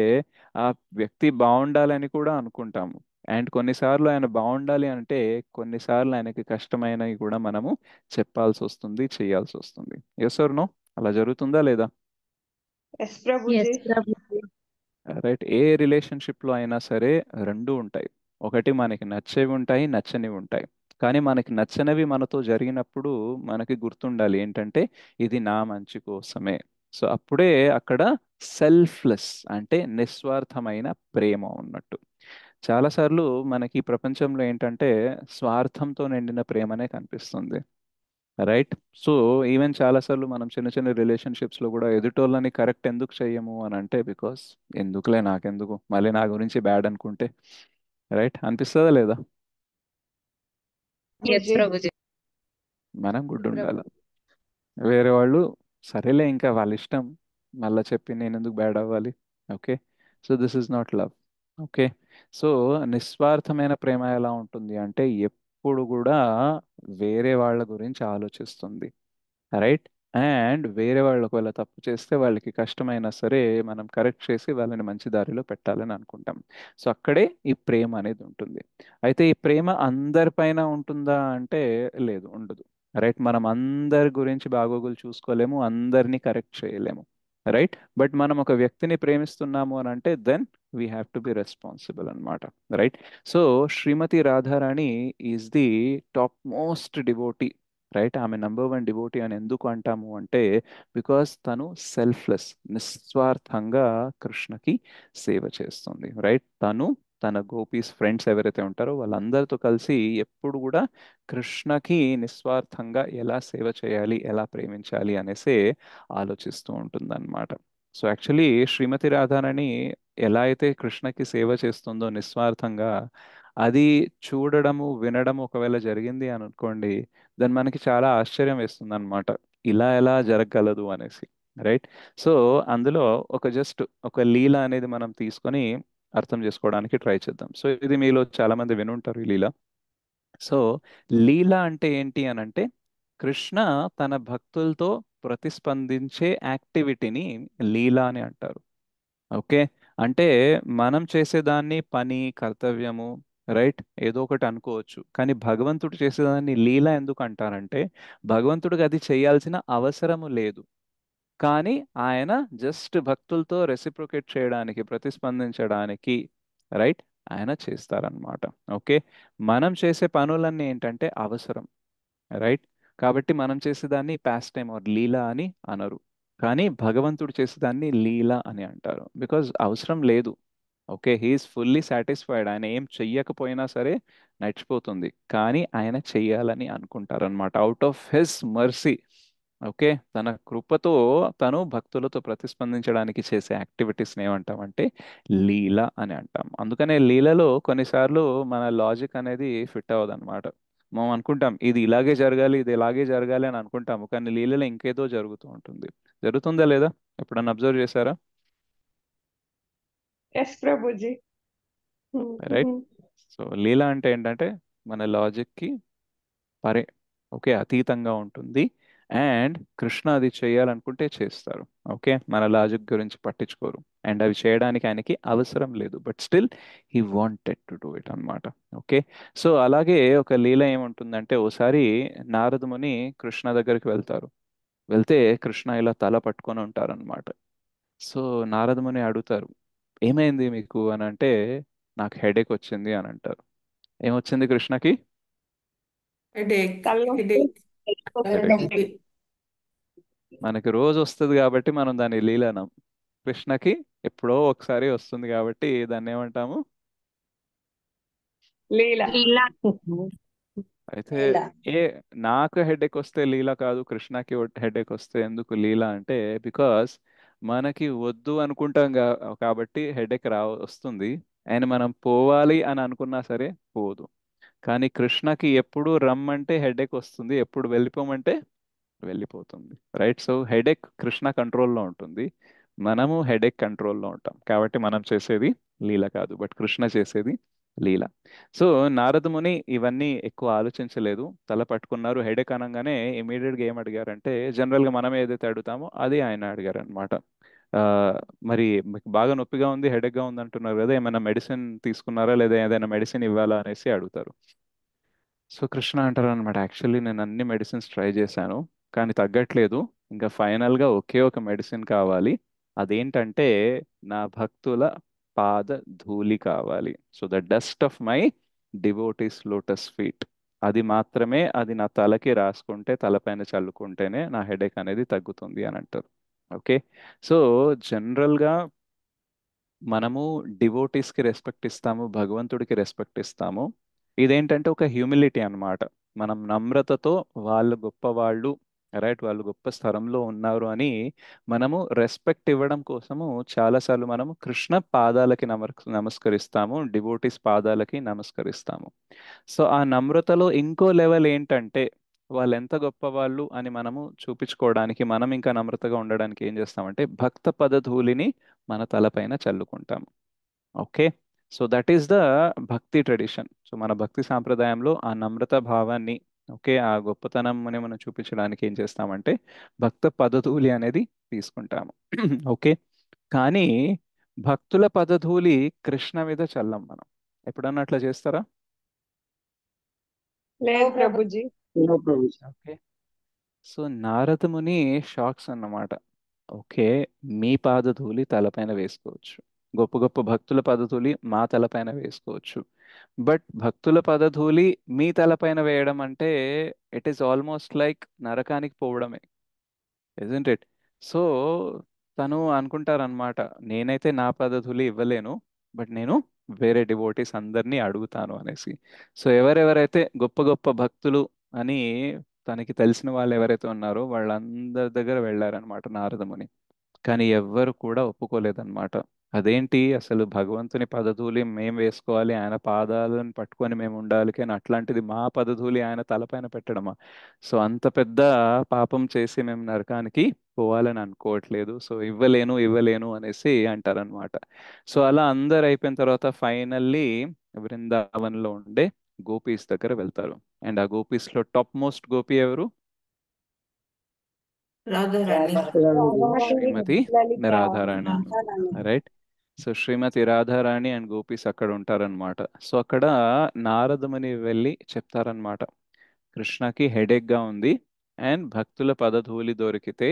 ఆ వ్యక్తి బాగుండాలని కూడా అనుకుంటాము. అండ్ కొన్నిసార్లు ఆయన బాగుండాలి అంటే కొన్నిసార్లు ఆయనకి కష్టమైనవి కూడా మనము చెప్పాల్సి వస్తుంది, చేయాల్సి వస్తుంది. Yes or no? అలా జరుగుతుందా లేదా? Yes Prabhuji. Yes Prabhuji. Right. ఏ రిలేషన్షిప్లో అయినా సరే రెండు ఉంటాయి. ఒకటి మనకి నచ్చేవి ఉంటాయి, నచ్చనివి ఉంటాయి. కానీ మనకి నచ్చనివి మనతో జరిగినప్పుడు మనకి గుర్తుండాలి ఏంటంటే ఇది నా మంచి కోసమే. సో అప్పుడే అక్కడ సెల్ఫ్లెస్ అంటే నిస్వార్థమైన ప్రేమ ఉన్నట్టు. చాలాసార్లు మనకి ఈ ప్రపంచంలో ఏంటంటే స్వార్థంతో నిండిన ప్రేమనే కనిపిస్తుంది. రైట్. సో ఈవెన్ చాలాసార్లు మనం చిన్న చిన్న రిలేషన్షిప్స్లో కూడా ఎదుటోళ్ళని కరెక్ట్ ఎందుకు చెయ్యము అని అంటే బికాస్ ఎందుకులే, నాకెందుకు మళ్ళీ నా గురించి బ్యాడ్ అనుకుంటే, రైట్ అనిపిస్తుందా లేదా? ఎస్ ప్రభుజీ. మనం గుడ్ ఉండాలి. ప్రభు. వేరే వాళ్ళు సరేలే ఇంకా వాళ్ళ ఇష్టం, మళ్ళీ చెప్పి నేను ఎందుకు బ్యాడ్ అవ్వాలి? Okay. So this is not love. Okay. So నిస్వార్థమైన ప్రేమ ఎలా ఉంటుంది అంటే ఎప్పుడు కూడా వేరే వాళ్ళ గురించి ఆలోచిస్తుంది. రైట్. అండ్ వేరే వాళ్ళు ఒకవేళ తప్పు చేస్తే వాళ్ళకి కష్టమైనా సరే మనం కరెక్ట్ చేసి వాళ్ళని మంచి దారిలో పెట్టాలని అనుకుంటాం. సో అక్కడే ఈ ప్రేమ అనేది ఉంటుంది. అయితే ఈ ప్రేమ అందరిపైన ఉంటుందా అంటే లేదు, ఉండదు. రైట్. మనం అందరి గురించి బాగోగులు చూసుకోలేము, అందరినీ కరెక్ట్ చేయలేము. రైట్. బట్ మనం ఒక వ్యక్తిని ప్రేమిస్తున్నాము అని అంటే then we have to be responsible అనమాట. Right. So Shrimati Radharani is the top most devotee. Right. ఆమె #1 డివోటీ అని ఎందుకు అంటాము అంటే బికాస్ తను సెల్ఫ్లెస్, నిస్వార్థంగా కృష్ణకి సేవ చేస్తుంది. రైట్. తను తన గోపీస్ ఫ్రెండ్స్ ఎవరైతే ఉంటారో వాళ్ళందరితో కలిసి ఎప్పుడు కూడా కృష్ణకి నిస్వార్థంగా ఎలా సేవ చేయాలి, ఎలా ప్రేమించాలి అనేసి ఆలోచిస్తూ ఉంటుందన్నమాట. సో యాక్చువల్లీ శ్రీమతి రాధారాణి ఎలా అయితే కృష్ణకి సేవ చేస్తుందో నిస్వార్థంగా, అది చూడడము వినడము ఒకవేళ జరిగింది అని అనుకోండి, దాన్ని మనకి చాలా ఆశ్చర్యం వేస్తుంది అనమాట, ఇలా ఎలా జరగగలదు అనేసి. రైట్. సో అందులో జస్ట్ ఒక లీల అనేది మనం తీసుకొని అర్థం చేసుకోవడానికి ట్రై చేద్దాం. సో ఇది మీలో చాలా మంది వినుంటారు ఈ లీల. సో లీల అంటే ఏంటి అని అంటే కృష్ణ తన భక్తులతో ప్రతిస్పందించే యాక్టివిటీని లీల అని అంటారు. ఓకే. అంటే మనం చేసేదాన్ని పని, కర్తవ్యము, రైట్, ఏదో ఒకటి అనుకోవచ్చు, కానీ భగవంతుడు చేసేదాన్ని లీల ఎందుకు అంటారంటే భగవంతుడికి అది చేయాల్సిన అవసరము లేదు, కానీ ఆయన జస్ట్ భక్తులతో రెసిప్రొకేట్ చేయడానికి, ప్రతిస్పందించడానికి, రైట్, ఆయన చేస్తారనమాట. ఓకే. మనం చేసే పనులన్నీ ఏంటంటే అవసరం. రైట్. కాబట్టి మనం చేసేదాన్ని పాస్ట్ టైం ఆర్ లీలా అని అనరు, కానీ భగవంతుడు చేసేదాన్ని లీలా అని అంటారు బికాజ్ అవసరం లేదు. ఓకే. హీఈస్ ఫుల్లీ సాటిస్ఫైడ్, ఆయన ఏం చెయ్యకపోయినా సరే నడిచిపోతుంది, కానీ ఆయన చెయ్యాలని అనుకుంటారనమాట out of his mercy. Okay. తన కృపతో తను భక్తులతో ప్రతిస్పందించడానికి చేసే యాక్టివిటీస్ని ఏమంటామంటే లీల అని అంటాం. అందుకనే లీలలో కొన్నిసార్లు మన లాజిక్ అనేది ఫిట్ అవ్వదు అనమాట. మనం అనుకుంటాం ఇది ఇలాగే జరగాలి, ఇది ఇలాగే జరగాలి అని అనుకుంటాము, కానీ లీలలో ఇంకేదో జరుగుతూ ఉంటుంది. జరుగుతుందా లేదా? ఎప్పుడన్నా అబ్జర్వ్ చేశారా? ఎస్ ప్రభుజీ. రైట్. సో లీల అంటే ఏంటంటే మన లాజిక్కి పరే ఓకే అతీతంగా ఉంటుంది. అండ్ కృష్ణ అది చేయాలనుకుంటే చేస్తారు. ఓకే, మన లాజిక్ గురించి పట్టించుకోరు. అండ్ అవి చేయడానికి ఆయనకి అవసరం లేదు, but still he wanted to do it అనమాట. ఓకే, సో అలాగే ఒక లీల ఏముంటుందంటే, ఓసారి నారద ముని కృష్ణ దగ్గరికి వెళ్తారు. వెళ్తే కృష్ణ ఇలా తల పట్టుకొని ఉంటారనమాట. సో నారద ముని అడుగుతారు, ఏమైంది మీకు అని అంటే, నాకు హెడేక్ వచ్చింది అని అంటారు. ఏమొచ్చింది కృష్ణకి? headache, తలనొప్పి headache, తలనొప్పి మనకి రోజు వస్తుంది కాబట్టి మనం దాన్ని లీలనం. కృష్ణకి ఎప్పుడో ఒకసారి వస్తుంది కాబట్టి దాన్ని ఏమంటాము? లీల అయితే లీల. ఏ నాకు హెడేక్ వస్తే లీల కాదు, కృష్ణకి హెడేక్ వస్తే ఎందుకు లీల అంటే, బికాస్ మనకి వద్దు అనుకుంటాం కాబట్టి హెడేక్ వస్తుంది. అండ్ మనం పోవాలి అని అనుకున్నా సరే పోదు. కానీ కృష్ణకి ఎప్పుడు రమ్మంటే హెడేక్ వస్తుంది, ఎప్పుడు వెళ్ళిపోమంటే వెళ్ళిపోతుంది. రైట్, సో హెడేక్ కృష్ణ కంట్రోల్లో ఉంటుంది, మనము హెడేక్ కంట్రోల్లో ఉంటాం. కాబట్టి మనం చేసేది లీల కాదు, బట్ కృష్ణ చేసేది లీల. సో నారద ముని ఇవన్నీ ఎక్కువ ఆలోచించలేదు, తల పట్టుకున్నారు. హెడేక్ అనగానే ఇమీడియట్గా ఏం అడిగారంటే, జనరల్గా మనం ఏదైతే అడుగుతామో అది ఆయన అడిగారు అనమాట. ఆ, మరి మీకు బాగా నొప్పిగా ఉంది, హెడేక్గా ఉంది అంటున్నారు కదా, ఏమైనా మెడిసిన్ తీసుకున్నారా లేదా, ఏదైనా మెడిసిన్ ఇవ్వాలా అనేసి అడుగుతారు. సో కృష్ణ అంటారు అనమాట, యాక్చువల్లీ నేను అన్ని మెడిసిన్స్ ట్రై చేశాను కానీ తగ్గట్లేదు. ఇంకా ఫైనల్గా ఒకే ఒక మెడిసిన్ కావాలి. అదేంటంటే, నా భక్తుల పాద ధూళి కావాలి. So the dust of my devotees lotus feet, అది మాత్రమే, అది నా తలకి రాసుకుంటే, తలపైన చల్లుకుంటేనే నా హెడేక్ అనేది తగ్గుతుంది అని అంటారు. ఓకే, సో జనరల్గా మనము డివోటీస్కి రెస్పెక్ట్ ఇస్తాము, భగవంతుడికి రెస్పెక్ట్ ఇస్తాము. ఇదేంటంటే ఒక హ్యూమిలిటీ అన్నమాట. మనం నమ్రతతో వాళ్ళు గొప్పవాళ్ళు, రైట్, వాళ్ళు గొప్ప స్థలంలో ఉన్నారు అని మనము రెస్పెక్ట్ ఇవ్వడం కోసము చాలాసార్లు మనము కృష్ణ పాదాలకి నమస్కరిస్తాము, డివోటీస్ పాదాలకి నమస్కరిస్తాము. సో ఆ నమ్రతలో ఇంకో లెవెల్ ఏంటంటే, వాళ్ళు ఎంత గొప్పవాళ్ళు అని మనము చూపించుకోవడానికి, మనం ఇంకా నమ్రతగా ఉండడానికి ఏం చేస్తామంటే, భక్త పదధూళిని మన తలపైన చల్లుకుంటాము. Okay, so that is the bhakti tradition. So మన భక్తి సాంప్రదాయంలో ఆ నమ్రత భావాన్ని, ఓకే, ఆ గొప్పతనం మనం చూపించడానికి ఏం చేస్తామంటే, భక్త పదధూళి అనేది తీసుకుంటాము. ఓకే, కానీ భక్తుల పదధూళి కృష్ణ మీద చల్లం మనం. ఎప్పుడన్నా అట్లా చేస్తారా? లేదు ప్రభుజీ. ఓకే, సో నారద ముని షాక్స్ అన్నమాట. ఓకే, మీ పాదధూళి తలపైన వేసుకోవచ్చు, గొప్ప గొప్ప భక్తుల పదధూళి మా తలపైన వేసుకోవచ్చు, బట్ భక్తుల పదధూళి మీ తలపైన వేయడం అంటే, ఇట్ ఈస్ ఆల్మోస్ట్ లైక్ నరకానికి పోవడమే, ఇజంట్ ఇట్? సో తను అనుకుంటారనమాట, నేనైతే నా పదధూళి ఇవ్వలేను, బట్ నేను వేరే డివోటీస్ అందరినీ అడుగుతాను అనేసి. సో ఎవరెవరైతే గొప్ప గొప్ప భక్తులు అని తనకి తెలిసిన వాళ్ళు ఎవరైతే ఉన్నారో వాళ్ళందరి దగ్గర వెళ్ళారనమాట నారదముని. కానీ ఎవ్వరు కూడా ఒప్పుకోలేదన్నమాట. అదేంటి అసలు, భగవంతుని పదధూళి మేము వేసుకోవాలి, ఆయన పాదాలను పట్టుకొని మేము ఉండాలి, కానీ అట్లాంటిది మా పదధూళి ఆయన తలపైన పెట్టడమా? సో అంత పెద్ద పాపం చేసి మేము నరకానికి పోవాలని అనుకోవట్లేదు, సో ఇవ్వలేను ఇవ్వలేను అనేసి అంటారనమాట. సో అలా అందరు అయిపోయిన తర్వాత ఫైనల్లీ బృందావనంలో ఉండే గోపీస్ దగ్గర వెళ్తారు. అండ్ ఆ గోపీస్ లో టాప్ మోస్ట్ గోపి ఎవరు? Radharani. శ్రీమతి లలిత రాధారాణి అన్నమాట. Right, so Shrimati Radharani and gopis అక్కడ ఉంటారనమాట. సో అక్కడ నారదముని వెళ్ళి చెప్తారనమాట, కృష్ణకి హెడేక్ గా ఉంది అండ్ భక్తుల పదధూళి దొరికితే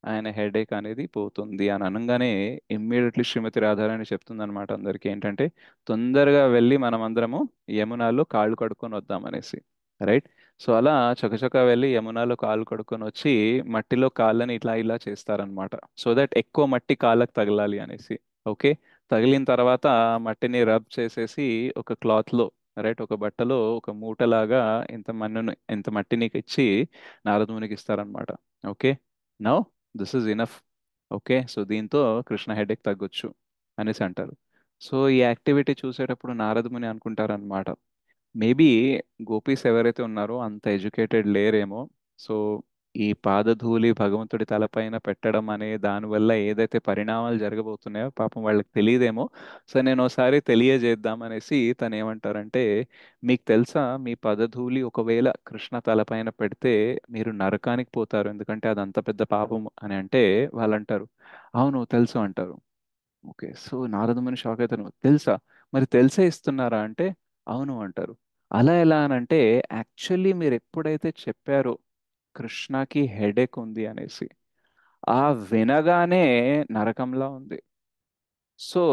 ఆయన హెడేక్ అనేది పోతుంది అని అనగానే, ఇమ్మీడియట్లీ శ్రీమతి రాధారాణి చెప్తుంది అనమాట అందరికి ఏంటంటే, తొందరగా వెళ్ళి మనం అందరము యమునాలో కాళ్ళు కడుక్కొని వద్దామనేసి. రైట్, సో అలా చకచక వెళ్ళి యమునాలో కాళ్ళు కడుక్కొని వచ్చి మట్టిలో కాళ్ళని ఇట్లా ఇలా చేస్తారనమాట, సో దట్ ఎక్కువ మట్టి కాళ్ళకు తగలాలి అనేసి. ఓకే, తగిలిన తర్వాత ఆ మట్టిని రబ్ చేసేసి ఒక క్లాత్ లో, రైట్, ఒక బట్టలో ఒక మూటలాగా ఇంత మట్టిని ఇచ్చి నారదమునికి ఇస్తారనమాట. Okay, now this is enough. Okay, so దీంతో కృష్ణ హెడేక్ తగ్గొచ్చు అనేసి అంటారు. సో ఈ యాక్టివిటీ చూసేటప్పుడు నారదముని అనుకుంటారనమాట, మేబీ గోపీస్ ఎవరైతే ఉన్నారో అంత ఎడ్యుకేటెడ్ లేరేమో. సో ఈ పాదధూళి భగవంతుడి తలపైన పెట్టడం అనే దానివల్ల ఏదైతే పరిణామాలు జరగబోతున్నాయో పాపం వాళ్ళకి తెలియదేమో. సో నేను ఒకసారి తెలియజేద్దాం అనేసి తను ఏమంటారంటే, మీకు తెలుసా మీ పదధూళి ఒకవేళ కృష్ణ తలపైన పెడితే మీరు నరకానికి పోతారు, ఎందుకంటే అది అంత పెద్ద పాపం అని అంటే వాళ్ళు అంటారు, అవును తెలుసు అంటారు. ఓకే, సో నారదముని షాక్ అవుతారు, తెలుసా, మరి తెలిసే ఇస్తున్నారా అంటే అవును అంటారు. అలా ఎలా అని అంటే, యాక్చువల్లీ మీరు ఎప్పుడైతే చెప్పారో కృష్ణకి హెడేక్ ఉంది అనేసి, ఆ వినగానే నరకంలా ఉంది. సో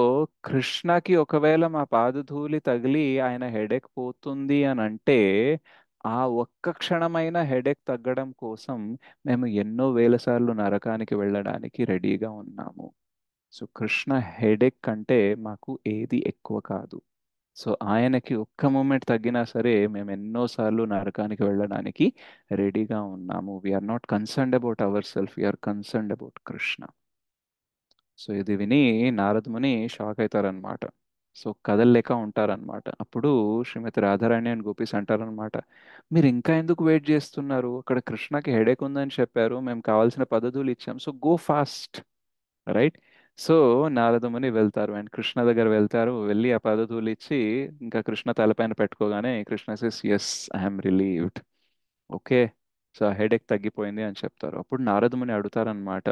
కృష్ణకి ఒకవేళ మా పాదధూళి తగిలి ఆయన హెడేక్ పోతుంది అని అంటే, ఆ ఒక్క క్షణమైన హెడేక్ తగ్గడం కోసం మేము ఎన్నో వేల సార్లు నరకానికి వెళ్ళడానికి రెడీగా ఉన్నాము. సో కృష్ణ హెడేక్ కంటే మాకు ఏది ఎక్కువ కాదు. సో ఆయనకి ఒక్క మూమెంట్ తగ్గినా సరే మేము ఎన్నోసార్లు నరకానికి వెళ్ళడానికి రెడీగా ఉన్నాము. We are not concerned about our self, we are concerned about Krishna. So ఇది విని నారద ముని షాక్ అవుతారనమాట. సో కదలలేక ఉంటారనమాట. అప్పుడు శ్రీమతి రాధారాణి అండ్ గోపీస్ అంటారనమాట, మీరు ఇంకా ఎందుకు వెయిట్ చేస్తున్నారు, అక్కడ కృష్ణకి హెడేక్ ఉందని చెప్పారు, మేము కావాల్సిన పద్ధతులు ఇచ్చాం, so go fast, right. So Naradamuni వెళ్తారు అండ్ కృష్ణ దగ్గర వెళ్తారు. వెళ్ళి ఆ పదధూలు ఇచ్చి ఇంకా కృష్ణ తలపైన పెట్టుకోగానే Krishna says yes, I'm relieved, okay, so ఆ హెడేక్ తగ్గిపోయింది అని చెప్తారు. అప్పుడు నారదముని అడుగుతారనమాట,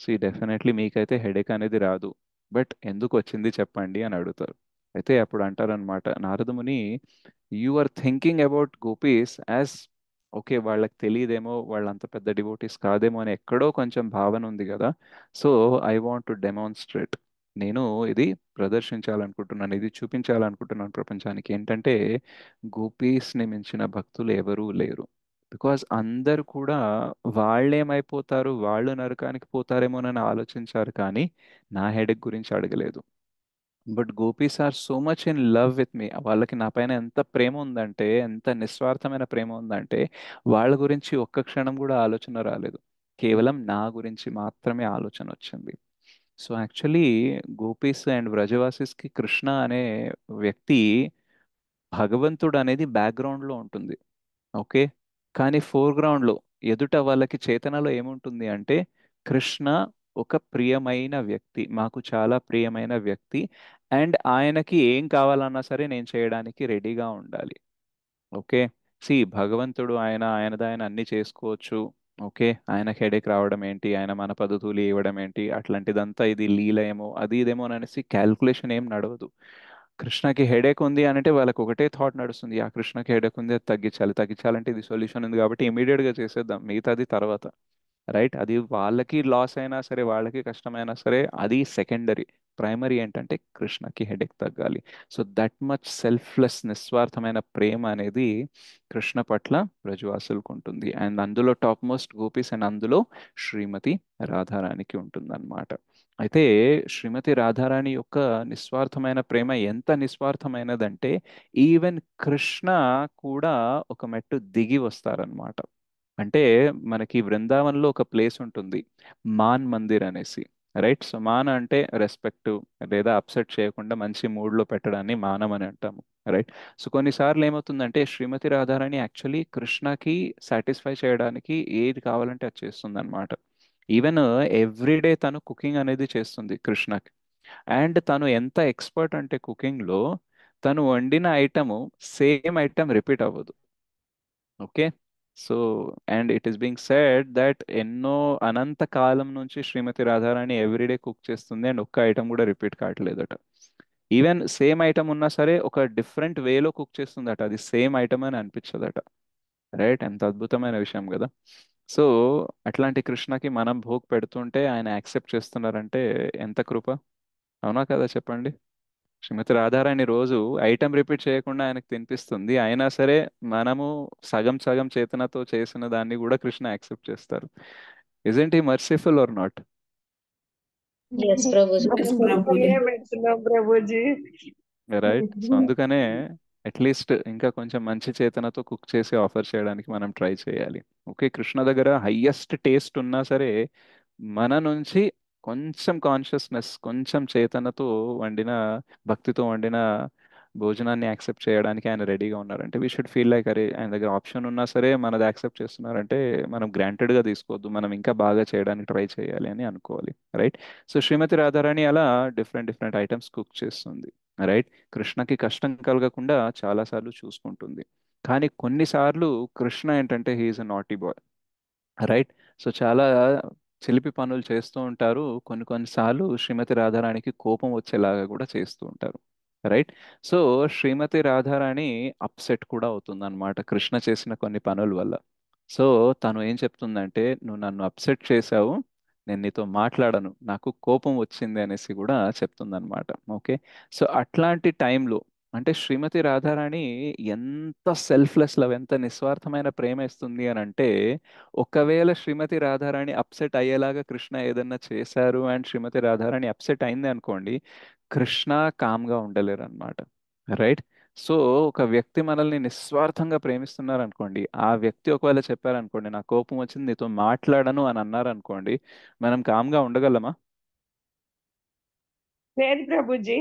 సి డెఫినెట్లీ మీకైతే హెడేక్ అనేది రాదు, బట్ ఎందుకు వచ్చింది చెప్పండి అని అడుగుతారు. అయితే అప్పుడు అంటారనమాట Naradamuni, you are thinking about gopis as, okay వాళ్ళకి తెలియదేమో, వాళ్ళంత పెద్ద డివోటీస్ కాదేమో అని ఎక్కడో కొంచెం భావన ఉంది కదా. So I want to demonstrate, నేను ఇది ప్రదర్శించాలనుకుంటున్నాను, ఇది చూపించాలనుకుంటున్నాను ప్రపంచానికి, ఏంటంటే గోపీస్ని మించిన భక్తులు ఎవరూ లేరు. బికాజ్ అందరు కూడా వాళ్ళేమైపోతారు, వాళ్ళు నరకానికి పోతారేమోనని ఆలోచించారు, కానీ నా హెడేక్ గురించి అడగలేదు. But gopis are so much in love with me, వాళ్ళకి నా పైన ఎంత ప్రేమ ఉందంటే, ఎంత నిస్వార్థమైన ప్రేమ ఉందంటే, వాళ్ళ గురించి ఒక్క క్షణం కూడా ఆలోచన రాలేదు, కేవలం నా గురించి మాత్రమే ఆలోచన వచ్చింది. సో యాక్చువల్లీ గోపీస్ అండ్ వ్రజవాసిస్కి కృష్ణ అనే వ్యక్తి, భగవంతుడు అనేది బ్యాక్గ్రౌండ్లో ఉంటుంది, ఓకే, కానీ ఫోర్గ్రౌండ్లో ఎదుట వాళ్ళకి చేతనలో ఏముంటుంది అంటే, కృష్ణ ఒక ప్రియమైన వ్యక్తి, మాకు చాలా ప్రియమైన వ్యక్తి, అండ్ ఆయనకి ఏం కావాలన్నా సరే నేను చేయడానికి రెడీగా ఉండాలి. ఓకే, సి భగవంతుడు ఆయనది అన్ని చేసుకోవచ్చు. ఓకే, ఆయన హెడేక్ రావడం ఏంటి, ఆయన మన పద్ధతులు ఇవ్వడం ఏంటి, అట్లాంటిదంతా ఇది లీల ఏమో అది ఇదేమో అని అనేసి క్యాల్కులేషన్ ఏం నడవదు. కృష్ణకి హెడేక్ ఉంది అంటే వాళ్ళకి ఒకటే థాట్ నడుస్తుంది, ఆ కృష్ణకి హెడేక్ ఉంది, అది తగ్గించాలి, తగ్గించాలంటే ఇది సొల్యూషన్ ఉంది కాబట్టి ఇమీడియట్గా చేసేద్దాం, మిగతాది తర్వాత, రైట్. అది వాళ్ళకి లాస్ అయినా సరే, వాళ్ళకి కష్టమైనా సరే, అది సెకండరీ. ప్రైమరీ ఏంటంటే కృష్ణకి హెడేక్ తగ్గాలి. సో దట్ మచ్ సెల్ఫ్లెస్, నిస్వార్థమైన ప్రేమ అనేది కృష్ణ పట్ల బ్రజవాసులకు ఉంటుంది. అండ్ అందులో టాప్ మోస్ట్ గోపీస్, అండ్ అందులో శ్రీమతి రాధారాణికి ఉంటుందన్నమాట. అయితే శ్రీమతి రాధారాణి యొక్క నిస్వార్థమైన ప్రేమ ఎంత నిస్వార్థమైనదంటే, ఈవెన్ కృష్ణ కూడా ఒక మెట్టు దిగి వస్తారనమాట. అంటే మనకి బృందావనంలో ఒక ప్లేస్ ఉంటుంది, మాన్ మందిర్ అనేసి, రైట్. సో మాన్ అంటే రెస్పెక్ట్, లేదా అప్సెట్ చేయకుండా మంచి మూడ్లో పెట్టడాన్ని మానం అని అంటాము, రైట్. సో కొన్నిసార్లు ఏమవుతుందంటే, శ్రీమతి రాధారాణి యాక్చువల్లీ కృష్ణకి సాటిస్ఫై చేయడానికి ఏది కావాలంటే అది చేస్తుంది అనమాట. ఈవెన్ ఎవ్రీడే తను కుకింగ్ అనేది చేస్తుంది కృష్ణకి. అండ్ తను ఎంత ఎక్స్పర్ట్ అంటే కుకింగ్లో, తను వండిన ఐటము సేమ్ ఐటమ్ రిపీట్ అవ్వదు, okay. So and it is being said that ఎన్నో అనంత కాలం నుంచి శ్రీమతి రాధారాణి ఎవ్రీడే కుక్ చేస్తుంది అండ్ ఒక్క ఐటమ్ కూడా రిపీట్ కావట్లేదట. ఈవెన్ సేమ్ ఐటమ్ ఉన్నా సరే ఒక డిఫరెంట్ వేలో కుక్ చేస్తుందట, అది సేమ్ ఐటమ్ అని అనిపించదట, రైట్. ఎంత అద్భుతమైన విషయం కదా. సో అట్లాంటి కృష్ణకి మనం భోగ్ పెడుతుంటే ఆయన యాక్సెప్ట్ చేస్తున్నారంటే ఎంత కృప, అవునా కదా చెప్పండి. శ్రీమతి రాధారాణి రోజు ఐటెం రిపీట్ చేయకుండా ఆయనకు తినిపిస్తుంది, అయినా సరే మనము సగం సగం చేతనతో చేసిన దాన్ని కూడా కృష్ణ యాక్సెప్ట్ చేస్తారు. Isn't he merciful or not, Yes, Prabhuji. Yes, Prabhuji. మెచ్చున్నాం ప్రభుజీ. రైట్. సో అందుకనే అట్లీస్ట్ ఇంకా కొంచెం మంచి చేతనతో కుక్ చేసి ఆఫర్ చేయడానికి మనం ట్రై చేయాలి. ఓకే, కృష్ణ దగ్గర హయ్యెస్ట్ టేస్ట్ ఉన్నా సరే మన నుంచి కొంచెం కాన్షియస్నెస్, కొంచెం చేతనతో వండిన, భక్తితో వండిన భోజనాన్ని యాక్సెప్ట్ చేయడానికి ఆయన రెడీగా ఉన్నారంటే వీ షుడ్ ఫీల్ లైక్ అరే ఆయన దగ్గర ఆప్షన్ ఉన్నా సరే మనది యాక్సెప్ట్ చేస్తున్నారంటే మనం గ్రాంటెడ్గా తీసుకోవద్దు, మనం ఇంకా బాగా చేయడానికి ట్రై చేయాలి అని అనుకోవాలి. రైట్. సో శ్రీమతి రాధారాణి అలా డిఫరెంట్ డిఫరెంట్ ఐటమ్స్ కుక్ చేస్తుంది. రైట్. కృష్ణకి కష్టం కలగకుండా చాలాసార్లు చూసుకుంటుంది. కానీ కొన్నిసార్లు కృష్ణ ఏంటంటే హీఈస్ అ నాటీ బాయ్. రైట్. సో చాలా చిలిపి పనులు చేస్తూ ఉంటారు. కొన్ని కొన్నిసార్లు శ్రీమతి రాధారాణికి కోపం వచ్చేలాగా కూడా చేస్తూ ఉంటారు. Right. So Shrimati Radharani upset కూడా అవుతుంది అనమాట కృష్ణ చేసిన కొన్ని పనుల వల్ల. సో తను ఏం చెప్తుందంటే నువ్వు నన్ను అప్సెట్ చేశావు, నేను నీతో మాట్లాడను, నాకు కోపం వచ్చింది అనేసి కూడా చెప్తుందన్నమాట. ఓకే. సో అట్లాంటి టైంలో అంటే శ్రీమతి రాధారాణి ఎంత సెల్ఫ్లెస్ లవ్, ఎంత నిస్వార్థమైన ప్రేమ ఇస్తుంది అని అంటే ఒకవేళ శ్రీమతి రాధారాణి అప్సెట్ అయ్యేలాగా కృష్ణ ఏదన్నా చేశారు అండ్ శ్రీమతి రాధారాణి అప్సెట్ అయింది అనుకోండి, కృష్ణ కామ్గా ఉండలేరు అనమాట. రైట్. సో ఒక వ్యక్తి మనల్ని నిస్వార్థంగా ప్రేమిస్తున్నారు అనుకోండి, ఆ వ్యక్తి ఒకవేళ చెప్పారనుకోండి నా కోపం వచ్చింది నీతో మాట్లాడను అని అన్నారనుకోండి, మనం కామ్గా ఉండగలమా? లేదు ప్రభుజీ,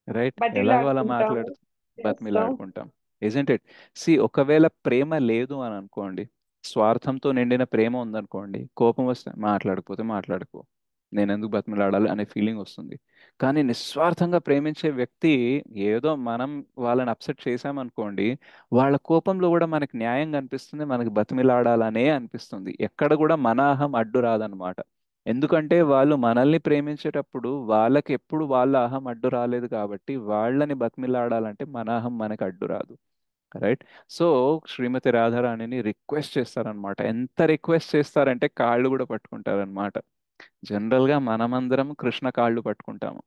రైట్. ఎలాగో అలా బతిలాడుకుంటాము, చేస్తాం. బతిమిలాడుకుంటాం. Isn't it? సి ఒకవేళ ప్రేమ లేదు అని అనుకోండి, స్వార్థంతో నిండిన ప్రేమ ఉందనుకోండి, కోపం వస్తే మాట్లాడకపోతే మాట్లాడుకో, నేను ఎందుకు బతిమిలాడాలి అనే ఫీలింగ్ వస్తుంది. కానీ నిస్వార్థంగా ప్రేమించే వ్యక్తి ఏదో మనం వాళ్ళని అప్సెట్ చేశామనుకోండి, వాళ్ళ కోపంలో కూడా మనకి న్యాయం కనిపిస్తుంది, మనకి బతిమిలాడాలనే అనిపిస్తుంది. ఎక్కడ కూడా మన అహం అడ్డు రాదనమాట. ఎందుకంటే వాళ్ళు మనల్ని ప్రేమించేటప్పుడు వాళ్ళకి ఎప్పుడు వాళ్ళ అహం అడ్డు రాలేదు కాబట్టి వాళ్ళని బతిమిలాడాలంటే మన అహం మనకి అడ్డు రాదు. రైట్. సో శ్రీమతి రాధారాణిని రిక్వెస్ట్ చేస్తారనమాట. ఎంత రిక్వెస్ట్ చేస్తారంటే కాళ్ళు కూడా పట్టుకుంటారనమాట. జనరల్గా మనమందరం కృష్ణ కాళ్ళు పట్టుకుంటాము,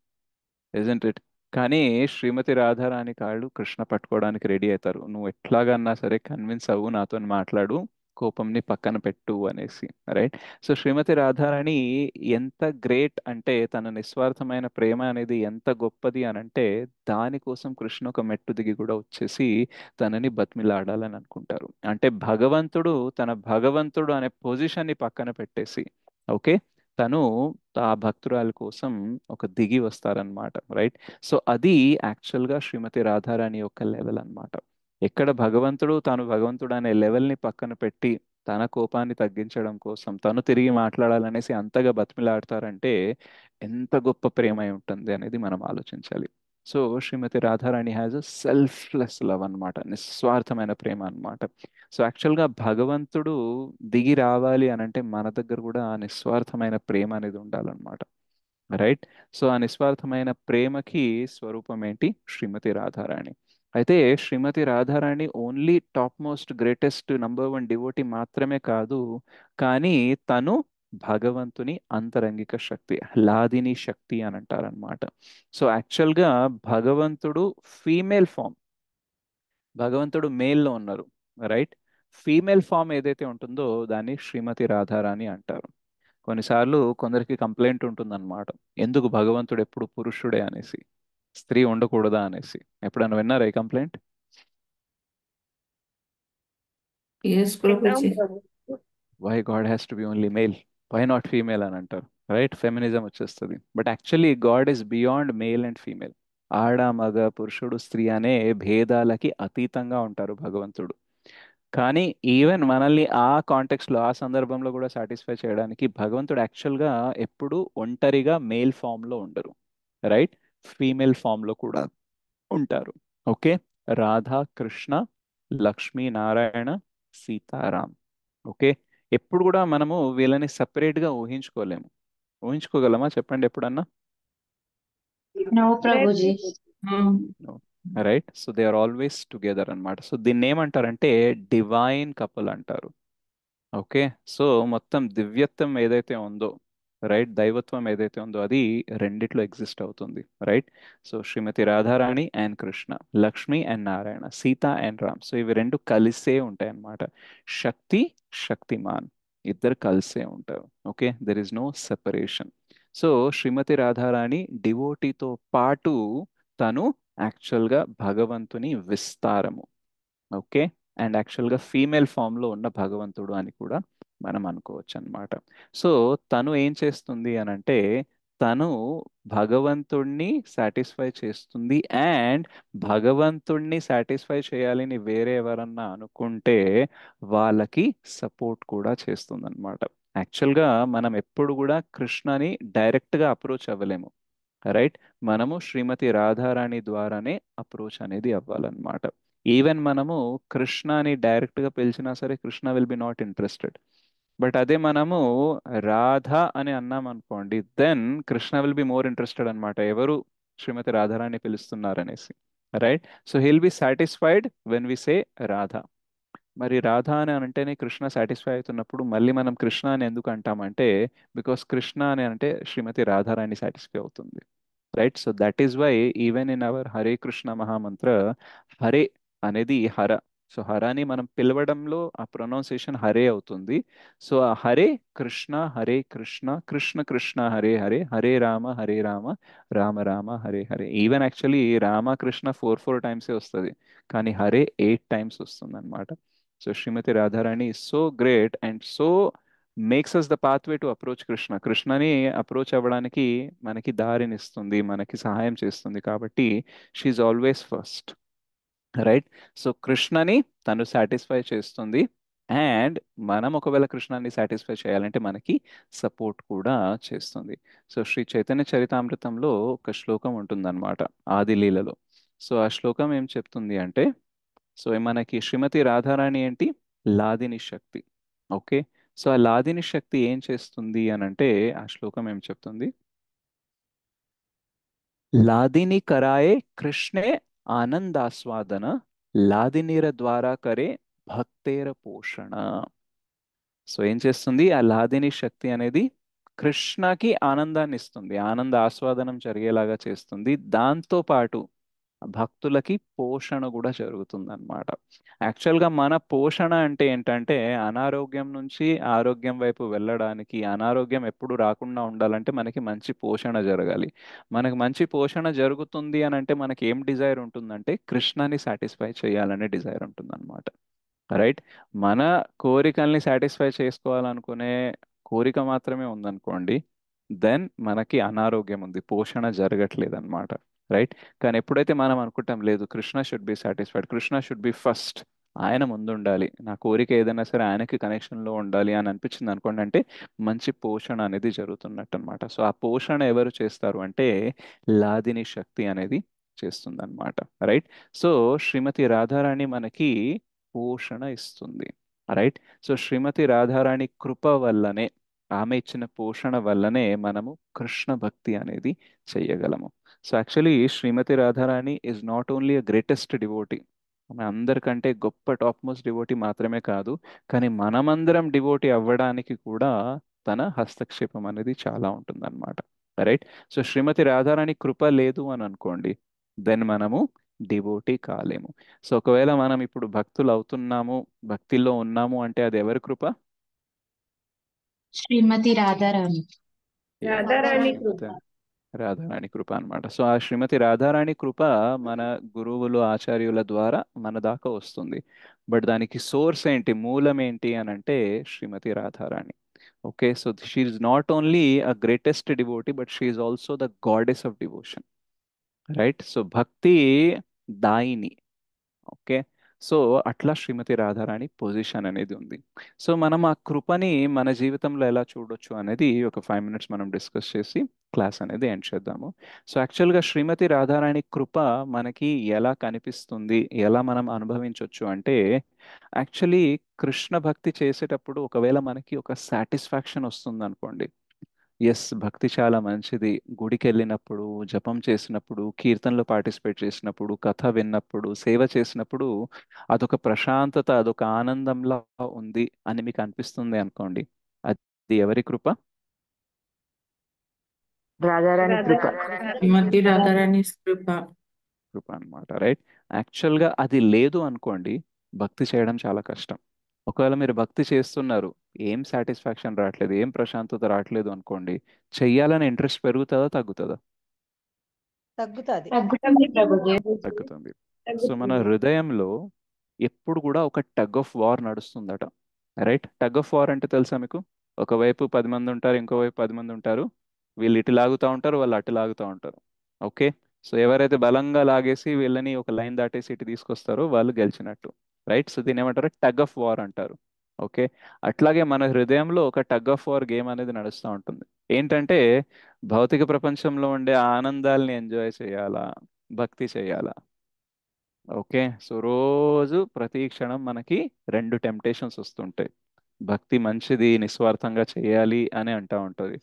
ఇజంట్ ఇట్? కానీ శ్రీమతి రాధారాణి కాళ్ళు కృష్ణ పట్టుకోవడానికి రెడీ అవుతారు. నువ్వు ఎట్లాగన్నా సరే కన్విన్స్ అవ్వు, నాతో మాట్లాడు, కోపంని పక్కన పెట్టు అనేసి. రైట్. సో శ్రీమతి రాధారాణి ఎంత గ్రేట్ అంటే తన నిస్వార్థమైన ప్రేమ అనేది ఎంత గొప్పది అని అంటే దానికోసం కృష్ణ ఒక మెట్టు దిగి కూడా వచ్చేసి తనని బతిమిలాడాలని అనుకుంటారు. అంటే భగవంతుడు తన భగవంతుడు అనే పొజిషన్ని పక్కన పెట్టేసి, ఓకే, తను ఆ భక్తురాలి కోసం ఒక దిగి వస్తారనమాట. రైట్. సో అది యాక్చువల్గా శ్రీమతి రాధారాణి యొక్క లెవెల్ అన్నమాట. ఎక్కడ భగవంతుడు తాను భగవంతుడు అనే లెవెల్ని పక్కన పెట్టి తన కోపాన్ని తగ్గించడం కోసం తను తిరిగి మాట్లాడాలనేసి అంతగా బతిమిలాడతారంటే ఎంత గొప్ప ప్రేమ అయి ఉంటుంది అనేది మనం ఆలోచించాలి. So Shrimati Radharani has a selfless love అన్నమాట, నిస్వార్థమైన ప్రేమ అన్నమాట. సో యాక్చువల్గా భగవంతుడు దిగి రావాలి అని అంటే మన దగ్గర కూడా ఆ నిస్వార్థమైన ప్రేమ అనేది ఉండాలన్నమాట. రైట్. సో ఆ నిస్వార్థమైన ప్రేమకి స్వరూపం ఏంటి? శ్రీమతి రాధారాణి. అయితే Shrimati Radharani only top most greatest number 1 devotee మాత్రమే కాదు, కానీ తను భగవంతుని అంతరంగిక శక్తి, హ్లాదిని శక్తి అని అంటారనమాట. సో యాక్చువల్గా భగవంతుడు ఫీమేల్ ఫామ్, భగవంతుడు మేల్లో ఉన్నారు. రైట్. ఫీమేల్ ఫామ్ ఏదైతే ఉంటుందో దాన్ని శ్రీమతి రాధారాణి అంటారు. కొన్నిసార్లు కొందరికి కంప్లైంట్ ఉంటుందన్నమాట, ఎందుకు భగవంతుడు ఎప్పుడు పురుషుడే అనేసి, స్త్రీ ఉండకూడదా అనేసి. ఎప్పుడైనా విన్నారా ఈ కంప్లైంట్? Yes, విన్నాం Prabhuji. Prabhu. Why God has to be only male, why not female అని అంటారు. రైట్. ఫెమినిజం వచ్చేస్తుంది. But actually God is beyond male and female. ఆడ మగ పురుషుడు స్త్రీ అనే భేదాలకి అతీతంగా ఉంటారు భగవంతుడు. కానీ ఈవెన్ మనల్ని ఆ కాంటెక్స్లో ఆ సందర్భంలో కూడా సాటిస్ఫై చేయడానికి భగవంతుడు యాక్చువల్గా ఎప్పుడు ఒంటరిగా మేల్ ఫామ్లో ఉండరు. రైట్. ఫీమేల్ ఫామ్లో కూడా ఉంటారు. ఓకే. రాధా కృష్ణ, లక్ష్మీ నారాయణ, సీతారాం. ఓకే. ఎప్పుడు కూడా మనము వీళ్ళని సపరేట్గా ఊహించుకోలేము. ఊహించుకోగలమా చెప్పండి ఎప్పుడన్నా? No, లేదు Prabhuji. Prabhuji. Right. So they are always together అన్నమాట. సో దీన్ని ఏమంటారంటే డివైన్ కపుల్ అంటారు. ఓకే. సో మొత్తం దివ్యత్వం ఏదైతే ఉందో, రైట్, దైవత్వం ఏదైతే ఉందో అది రెండిట్లో ఎగ్జిస్ట్ అవుతుంది. Right. So Shrimati Radharani and Krishna, Lakshmi and Narayana, Sita and Ram, so ఇవి రెండు కలిసే ఉంటాయి అన్నమాట. శక్తి, శక్తిమాన్ ఇద్దరు కలిసే ఉంటారు. Okay. There is no separation. So Shrimati Radharani డివోటీతో పాటు తను యాక్చువల్గా భగవంతుని విస్తారము. ఓకే. అండ్ యాక్చువల్గా ఫీమేల్ ఫామ్లో ఉన్న భగవంతుడు అని కూడా మనం అనుకోవచ్చు అనమాట. సో తను ఏం చేస్తుంది అని అంటే తను భగవంతుణ్ణి సాటిస్ఫై చేస్తుంది. అండ్ భగవంతుణ్ణి సాటిస్ఫై చేయాలని వేరే ఎవరన్నా అనుకుంటే వాళ్ళకి సపోర్ట్ కూడా చేస్తుంది అనమాట. యాక్చువల్గా మనం ఎప్పుడు కూడా కృష్ణని డైరెక్ట్గా అప్రోచ్ అవ్వలేము, రైట్? మనము శ్రీమతి రాధారాణి ద్వారానే అప్రోచ్ అనేది అవ్వాలన్నమాట. ఈవెన్ మనము కృష్ణని డైరెక్ట్గా పిలిచినా సరే Krishna will be not interested. But అదే మనము రాధా అని అన్నాం అనుకోండి, then Krishna will be more interested అనమాట, ఎవరు శ్రీమతి రాధారాణి పిలుస్తున్నారనేసి, right? So he'll be satisfied when we say Radha. మరి రాధా అని అంటేనే కృష్ణ సాటిస్ఫై అవుతున్నప్పుడు మళ్ళీ మనం కృష్ణ అని ఎందుకు అంటామంటే, బికాస్ కృష్ణ అని అంటే శ్రీమతి రాధారాణి సాటిస్ఫై అవుతుంది, right? So that is why even in our Hare Krishna Mahamantra, Hare అనేది హర. సో హరాని మనం పిలవడంలో ఆ ప్రొనౌన్సియేషన్ హరే అవుతుంది. సో ఆ హరే కృష్ణ, హరే కృష్ణ, కృష్ణ కృష్ణ హరే హరే, హరే రామ హరే రామ, రామ రామ హరే హరే. ఈవెన్ యాక్చువల్లీ రామకృష్ణ 4 టైమ్సే వస్తుంది, కానీ హరే 8 టైమ్స్ వస్తుంది అనమాట. So Shrimati Radharani is so great and so makes us the pathway to approach Krishna. కృష్ణని అప్రోచ్ అవ్వడానికి మనకి దారినిస్తుంది, మనకి సహాయం చేస్తుంది. కాబట్టి she always first, right? So కృష్ణని తను సాటిస్ఫై చేస్తుంది. అండ్ మనం ఒకవేళ కృష్ణాన్ని సాటిస్ఫై చేయాలంటే మనకి సపోర్ట్ కూడా చేస్తుంది. సో శ్రీ చైతన్య చరితామృతంలో ఒక శ్లోకం ఉంటుందన్నమాట ఆది లీలలో. సో ఆ శ్లోకం ఏం చెప్తుంది అంటే, సో మనకి శ్రీమతి రాధారాణి ఏంటి? లాదిని శక్తి. ఓకే, సో ఆ లాదిని శక్తి ఏం చేస్తుంది అని అంటే, ఆ శ్లోకం ఏం చెప్తుంది? లాదిని కరాయే కృష్ణే ఆనందాస్వాదన, లాదినీర ద్వారా కరే భక్తేర పోషణ. సో ఏం చేస్తుంది ఆ లాదిని శక్తి అనేది? కృష్ణకి ఆనందాన్ని ఇస్తుంది, ఆనంద ఆస్వాదనం జరిగేలాగా చేస్తుంది. దాంతో పాటు భక్తులకి పోషణ కూడా జరుగుతుంది అనమాట. యాక్చువల్గా మన పోషణ అంటే ఏంటంటే, అనారోగ్యం నుంచి ఆరోగ్యం వైపు వెళ్ళడానికి, అనారోగ్యం ఎప్పుడు రాకుండా ఉండాలంటే మనకి మంచి పోషణ జరగాలి. మనకి మంచి పోషణ జరుగుతుంది అని అంటే మనకి ఏం డిజైర్ ఉంటుందంటే, కృష్ణని సాటిస్ఫై చేయాలనే డిజైర్ ఉంటుంది అనమాట, రైట్? మన కోరికల్ని సాటిస్ఫై చేసుకోవాలనుకునే కోరిక మాత్రమే ఉందనుకోండి, దెన్ మనకి అనారోగ్యం ఉంది, పోషణ జరగట్లేదు అనమాట, రైట్? కానీ ఎప్పుడైతే మనం అనుకుంటాం లేదు Krishna should be satisfied, Krishna should be first, ఆయన ముందు ఉండాలి, నా కోరిక ఏదైనా సరే ఆయనకి కనెక్షన్లో ఉండాలి అని అనిపించింది అనుకోండి, అంటే మంచి పోషణ అనేది జరుగుతున్నట్టు అనమాట. సో ఆ పోషణ ఎవరు చేస్తారు అంటే లాదిని శక్తి అనేది చేస్తుంది అనమాట, రైట్? సో శ్రీమతి రాధారాణి మనకి పోషణ ఇస్తుంది, రైట్? సో శ్రీమతి రాధారాణి కృప వల్లనే, ఆమె ఇచ్చిన పోషణ వల్లనే మనము కృష్ణ భక్తి అనేది చెయ్యగలము. So actually Shrimati Radharani is not only a greatest devotee, ఆమె అందరికంటే గొప్ప టాప్ మోస్ట్ డివోటీ మాత్రమే కాదు, కానీ మనమందరం డివోటీ అవ్వడానికి కూడా తన హస్తక్షేపం అనేది చాలా ఉంటుందన్నమాట, రైట్? సో శ్రీమతి రాధారాణి కృప లేదు అని అనుకోండి, దెన్ మనము డివోటీ కాలేము. సో ఒకవేళ మనం ఇప్పుడు భక్తులు అవుతున్నాము, భక్తిలో ఉన్నాము అంటే అది ఎవరి కృప? Srimati Radharani. రాధారాణి కృప. రాధారాణి కృప అన్నమాట. సో ఆ శ్రీమతి రాధారాణి కృప మన గురువులు ఆచార్యుల ద్వారా మన దాకా వస్తుంది. బట్ దానికి సోర్స్ ఏంటి, మూలం ఏంటి అని అంటే Shrimati Radharani. Okay, so she is not only a greatest devotee, but she is also the goddess of devotion, right? So భక్తి దాయిని. ఓకే, సో అట్లా శ్రీమతి రాధారాణి పొజిషన్ అనేది ఉంది. సో మనం ఆ కృపని మన జీవితంలో ఎలా చూడొచ్చు అనేది ఒక 5 minutes మనం డిస్కస్ చేసి క్లాస్ అనేది ఎండ్ చేద్దాము. సో యాక్చువల్గా శ్రీమతి రాధారాణి కృప మనకి ఎలా కనిపిస్తుంది, ఎలా మనం అనుభవించవచ్చు అంటే, యాక్చువల్లీ కృష్ణ భక్తి చేసేటప్పుడు ఒకవేళ మనకి ఒక సాటిస్ఫాక్షన్ వస్తుంది అనుకోండి, ఎస్ భక్తి చాలా మంచిది, గుడికి వెళ్ళినప్పుడు, జపం చేసినప్పుడు, కీర్తనలో పార్టిసిపేట్ చేసినప్పుడు, కథ విన్నప్పుడు, సేవ చేసినప్పుడు అదొక ప్రశాంతత, అదొక ఆనందంలా ఉంది అని మీకు అనిపిస్తుంది అనుకోండి, అది ఎవరి కృప? రాధారాణి కృప. Srimati Radharani's Kripa. కృప అనమాట, రైట్? యాక్చువల్గా అది లేదు అనుకోండి, భక్తి చేయడం చాలా కష్టం. ఒకవేళ మీరు భక్తి చేస్తున్నారు, ఏం సాటిస్ఫాక్షన్ రావట్లేదు, ఏం ప్రశాంతత రావట్లేదు అనుకోండి, చెయ్యాలని ఇంట్రెస్ట్ పెరుగుతుందా తగ్గుతుందా? తగ్గుతుంది. Taggutundi Prabhuji. తగ్గుతుంది. సో మన హృదయంలో ఎప్పుడు కూడా ఒక టగ్ ఆఫ్ వార్ నడుస్తుందట, రైట్? టగ్ ఆఫ్ వార్ అంటే తెలుసా మీకు? ఒకవైపు 10 మంది ఉంటారు, ఇంకోవైపు 10 మంది ఉంటారు, వీళ్ళు ఇటు లాగుతూ ఉంటారు, వాళ్ళు అటు లాగుతూ ఉంటారు. ఓకే. సో ఎవరైతే బలంగా లాగేసి వీళ్ళని ఒక లైన్ దాటేసి ఇటు తీసుకొస్తారో వాళ్ళు గెలిచినట్టు. రైట్. సో దీని ఏమంటారు, టగ్ ఆఫ్ వార్ అంటారు. ఓకే. అట్లాగే మన హృదయంలో ఒక టగ్ ఆఫ్ వార్ గేమ్ అనేది నడుస్తూ ఉంటుంది. ఏంటంటే భౌతిక ప్రపంచంలో ఉండే ఆనందాల్ని ఎంజాయ్ చేయాలా, భక్తి చేయాలా. ఓకే. సో రోజు ప్రతి క్షణం మనకి రెండు టెంప్టేషన్స్ వస్తుంటాయి. భక్తి మంచిది, నిస్వార్థంగా చేయాలి అని అంటా ఉంటుంది.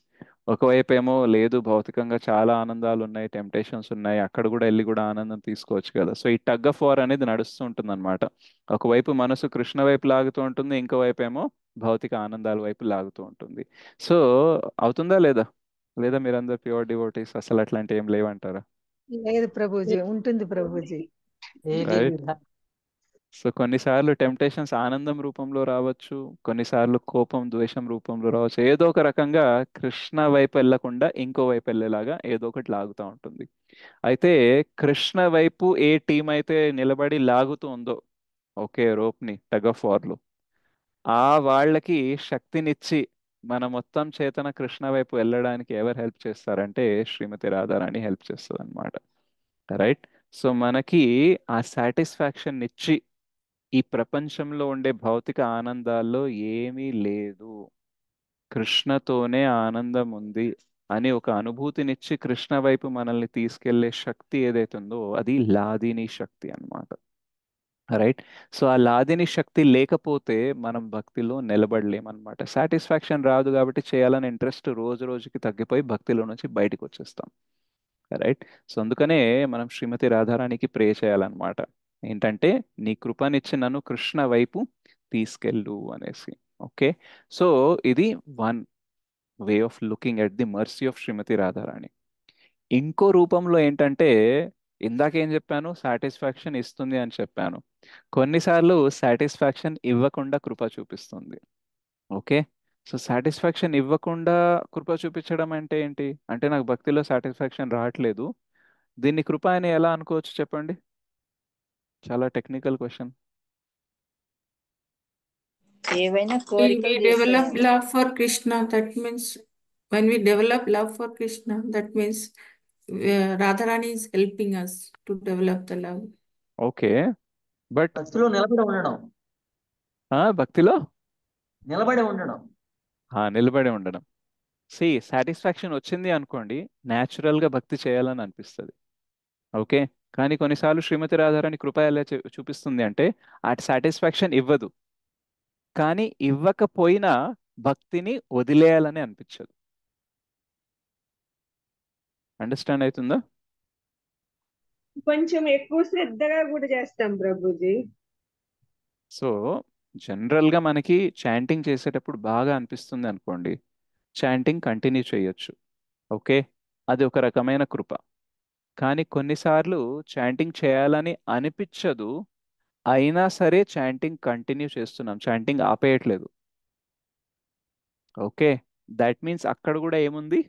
ఒకవైపు ఏమో లేదు, భౌతికంగా చాలా ఆనందాలు ఉన్నాయి, టెంప్టేషన్స్ ఉన్నాయి, అక్కడ కూడా వెళ్ళి కూడా ఆనందం తీసుకోవచ్చు కదా. సో ఈ టగ్ ఆఫ్ వార్ అనేది నడుస్తూ ఉంటుంది అనమాట. ఒకవైపు మనసు కృష్ణ వైపు లాగుతూ ఉంటుంది, ఇంకో వైపు ఏమో భౌతిక ఆనందాల వైపు లాగుతూ ఉంటుంది. సో అవుతుందా లేదా? లేదా మీరందరు ప్యూర్ డివోటీస్, అసలు అట్లాంటి ఏం లేవంటారా? లేదు ప్రభుజీ, ఉంటుంది ప్రభుజీ. రైట్. సో కొన్నిసార్లు టెంప్టేషన్స్ ఆనందం రూపంలో రావచ్చు, కొన్నిసార్లు కోపం ద్వేషం రూపంలో రావచ్చు. ఏదో ఒక రకంగా కృష్ణ వైపు వెళ్ళకుండా ఇంకో వైపు వెళ్ళేలాగా ఏదో ఒకటి లాగుతూ ఉంటుంది. అయితే కృష్ణ వైపు ఏ టీం అయితే నిలబడి లాగుతూ ఉందో, ఓకే, రోప్ని టగ్ ఆఫ్ వార్లు, ఆ వాళ్ళకి శక్తినిచ్చి మన మొత్తం చేతన కృష్ణ వైపు వెళ్ళడానికి ఎవరు హెల్ప్ చేస్తారంటే శ్రీమతి రాధారాణి హెల్ప్ చేస్తుంది అనమాట. రైట్. సో మనకి ఆ సాటిస్ఫాక్షన్ ఇచ్చి ఈ ప్రపంచంలో ఉండే భౌతిక ఆనందాల్లో ఏమీ లేదు, కృష్ణతోనే ఆనందం ఉంది అని ఒక అనుభూతినిచ్చి కృష్ణ వైపు మనల్ని తీసుకెళ్లే శక్తి ఏదైతే ఉందో అది లాదిని శక్తి అన్నమాట. రైట్. సో ఆ లాదిని శక్తి లేకపోతే మనం భక్తిలో నిలబడలేమన్నమాట. సాటిస్ఫాక్షన్ రాదు కాబట్టి చేయాలని ఇంట్రెస్ట్ రోజు రోజుకి తగ్గిపోయి భక్తిలో నుంచి బయటకు వచ్చేస్తాం. రైట్. సో అందుకనే మనం శ్రీమతి రాధారాణికి ప్రే చేయాలన్నమాట. ఏంటంటే నీ కృపనిచ్చి నన్ను కృష్ణ వైపు తీసుకెళ్ళు అనేసి. ఓకే. సో ఇది one way of looking at the mercy of Shrimati Radharani. ఇంకో రూపంలో ఏంటంటే ఇందాకేం చెప్పాను, సాటిస్ఫాక్షన్ ఇస్తుంది అని చెప్పాను. కొన్నిసార్లు సాటిస్ఫాక్షన్ ఇవ్వకుండా కృప చూపిస్తుంది. ఓకే. సో సాటిస్ఫాక్షన్ ఇవ్వకుండా కృప చూపించడం అంటే ఏంటి అంటే నాకు భక్తిలో సాటిస్ఫాక్షన్ రావట్లేదు, దీన్ని కృప అని ఎలా అనుకోవచ్చు చెప్పండి? చాలా టెక్నికల్ క్వశ్చన్. ఏవైనా We కోరికలు develop చేస్తాము. love for Krishna. That means when we develop love for Krishna, that means Radharani is helping us to develop the love. Okay. But భక్తిలో నిలబడి ఉండడం, భక్తిలో నిలబడి ఉండడం. నిలబడి ఉండడం. సాటిస్ఫాక్షన్ వచ్చింది అనుకోండి, న్యాచురల్గా భక్తి చేయాలని అనిపిస్తుంది. ఓకే. కానీ కొన్నిసార్లు శ్రీమతి రాధారాణి కృప ఎలా చూపిస్తుంది అంటే ఆ సాటిస్ఫాక్షన్ ఇవ్వదు, కానీ ఇవ్వకపోయినా భక్తిని వదిలేయాలని అనిపించదు. అండర్స్టాండ్ అవుతుందా? కొంచెం ఎక్కువ శ్రద్ధగా కూడా చేస్తాం ప్రభుజీ. సో జనరల్గా మనకి చాంటింగ్ చేసేటప్పుడు బాగా అనిపిస్తుంది అనుకోండి, చాంటింగ్ కంటిన్యూ చేయొచ్చు. ఓకే. అది ఒక రకమైన కృప. కానీ కొన్నిసార్లు చాంటింగ్ చేయాలని అనిపించదు, అయినా సరే చాంటింగ్ కంటిన్యూ చేస్తున్నాం, చాంటింగ్ ఆపేయట్లేదు. ఓకే. దట్ మీన్స్ అక్కడ కూడా ఏముంది,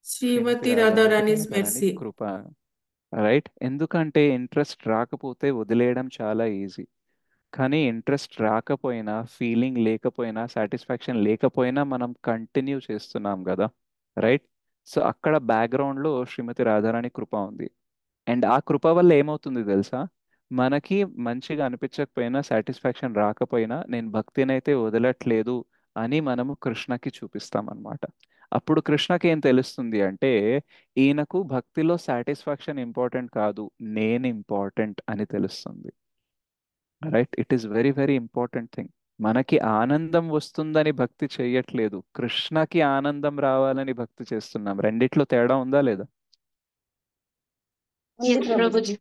Srimati Radharani's mercy. కృప. రైట్. ఎందుకంటే ఇంట్రెస్ట్ రాకపోతే వదిలేయడం చాలా ఈజీ, కానీ ఇంట్రెస్ట్ రాకపోయినా, ఫీలింగ్ లేకపోయినా, సాటిస్ఫాక్షన్ లేకపోయినా మనం కంటిన్యూ చేస్తున్నాం కదా. రైట్. సో అక్కడ బ్యాక్గ్రౌండ్లో శ్రీమతి రాధారాణి కృప ఉంది. అండ్ ఆ కృప వల్ల ఏమవుతుంది తెలుసా, మనకి మంచిగా అనిపించకపోయినా, సాటిస్ఫాక్షన్ రాకపోయినా నేను భక్తిని అయితే వదలట్లేదు అని మనము కృష్ణకి చూపిస్తాం అన్నమాట. అప్పుడు కృష్ణకి ఏం తెలుస్తుంది అంటే ఈయనకు భక్తిలో సాటిస్ఫాక్షన్ ఇంపార్టెంట్ కాదు, నేను ఇంపార్టెంట్ అని తెలుస్తుంది. Right. It is very very important thing. మనకి ఆనందం వస్తుందని భక్తి చేయట్లేదు, కృష్ణకి ఆనందం రావాలని భక్తి చేస్తున్నాం. రెండిట్లో తేడా ఉందా లేదా? Yes, Prabhuji.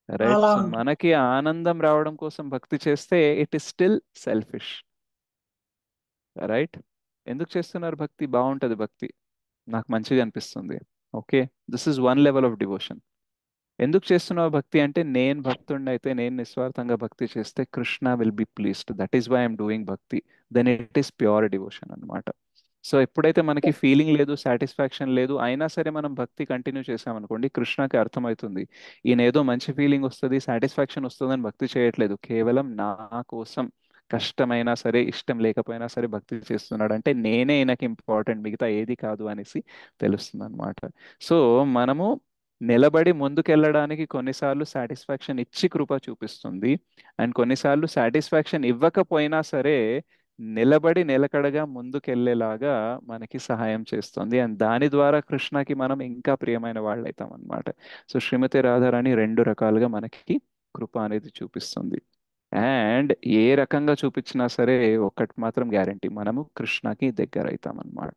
రైట్. అలా సో ఉంటుంది. మనకి ఆనందం రావడం కోసం భక్తి చేస్తే it is still selfish. Right. ఎందుకు చేస్తున్నారు భక్తి? బాగుంటుంది భక్తి, నాకు మంచిగా అనిపిస్తుంది. Okay. This is one level of devotion. ఎందుకు చేస్తున్నావు భక్తి అంటే నేను భక్తుడిని అయితే, నేను నిస్వార్థంగా భక్తి చేస్తే Krishna will be pleased, that is why I'm doing bhakti, then it is pure devotion అనమాట. సో ఎప్పుడైతే మనకి ఫీలింగ్ లేదు, సాటిస్ఫాక్షన్ లేదు, అయినా సరే మనం భక్తి కంటిన్యూ చేసామనుకోండి, కృష్ణకి అర్థమవుతుంది ఈయన ఏదో మంచి ఫీలింగ్ వస్తుంది, సాటిస్ఫాక్షన్ వస్తుందని భక్తి చేయట్లేదు, కేవలం నా కోసం కష్టమైనా సరే ఇష్టం లేకపోయినా సరే భక్తి చేస్తున్నాడు అంటే నేనే ఈయనకి ఇంపార్టెంట్, మిగతా ఏది కాదు అనేసి తెలుస్తుంది అనమాట. సో మనము నిలబడి ముందుకెళ్ళడానికి కొన్నిసార్లు సాటిస్ఫాక్షన్ ఇచ్చి కృప చూపిస్తుంది, అండ్ కొన్నిసార్లు సాటిస్ఫాక్షన్ ఇవ్వకపోయినా సరే నిలబడి నిలకడగా ముందుకెళ్ళేలాగా మనకి సహాయం చేస్తుంది. అండ్ దాని ద్వారా కృష్ణకి మనం ఇంకా ప్రియమైన వాళ్ళు అవుతాం అనమాట. సో శ్రీమతి రాధారాణి రెండు రకాలుగా మనకి కృప అనేది చూపిస్తుంది. అండ్ ఏ రకంగా చూపించినా సరే ఒక్కటి మాత్రం గ్యారంటీ, మనము కృష్ణకి దగ్గర అవుతాం అనమాట.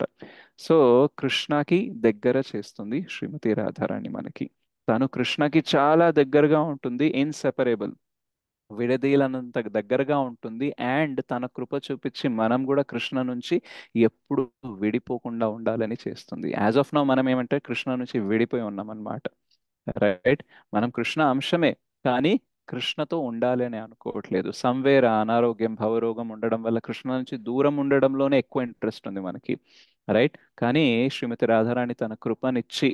సో కృష్ణకి దగ్గర చేస్తుంది శ్రీమతి రాధారాణి మనకి. తను కృష్ణకి చాలా దగ్గరగా ఉంటుంది, ఇన్సెపరేబుల్, విడదీయలనంత దగ్గరగా ఉంటుంది. అండ్ తన కృప చూపించి మనం కూడా కృష్ణ నుంచి ఎప్పుడు విడిపోకుండా ఉండాలని చేస్తుంది. యాజ్ ఆఫ్ నౌ మనం ఏమంటే కృష్ణ నుంచి విడిపోయి ఉన్నాం అనమాట. రైట్, మనం కృష్ణ అంశమే, కానీ కృష్ణతో ఉండాలి అని అనుకోవట్లేదు. సమ్వేర్ అనారోగ్యం భవరోగం ఉండడం వల్ల కృష్ణ నుంచి దూరం ఉండడంలోనే ఎక్కువ ఇంట్రెస్ట్ ఉంది మనకి. రైట్, కానీ శ్రీమతి రాధారాణి తన కృపనిచ్చి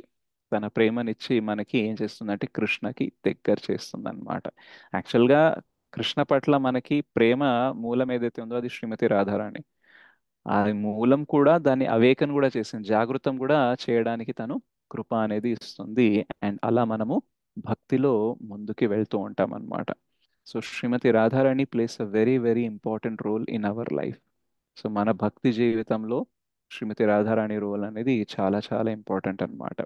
తన ప్రేమనిచ్చి మనకి ఏం చేస్తుందంటే కృష్ణకి దగ్గర చేస్తుంది అనమాట. యాక్చువల్గా కృష్ణ పట్ల మనకి ప్రేమ మూలం ఏదైతే ఉందో అది శ్రీమతి రాధారాణి. ఆ మూలం కూడా దాన్ని అవేకన్ కూడా చేసింది, జాగృతం కూడా చేయడానికి తను కృప అనేది ఇస్తుంది. అండ్ అలా మనము భక్తిలో ముందుకి వెళ్తూ ఉంటాం అన్నమాట. So Shrimati Radharani plays a very very important role in our life. So మన భక్తి జీవితంలో శ్రీమతి రాధారాణి రోల్ అనేది చాలా చాలా ఇంపార్టెంట్ అన్నమాట.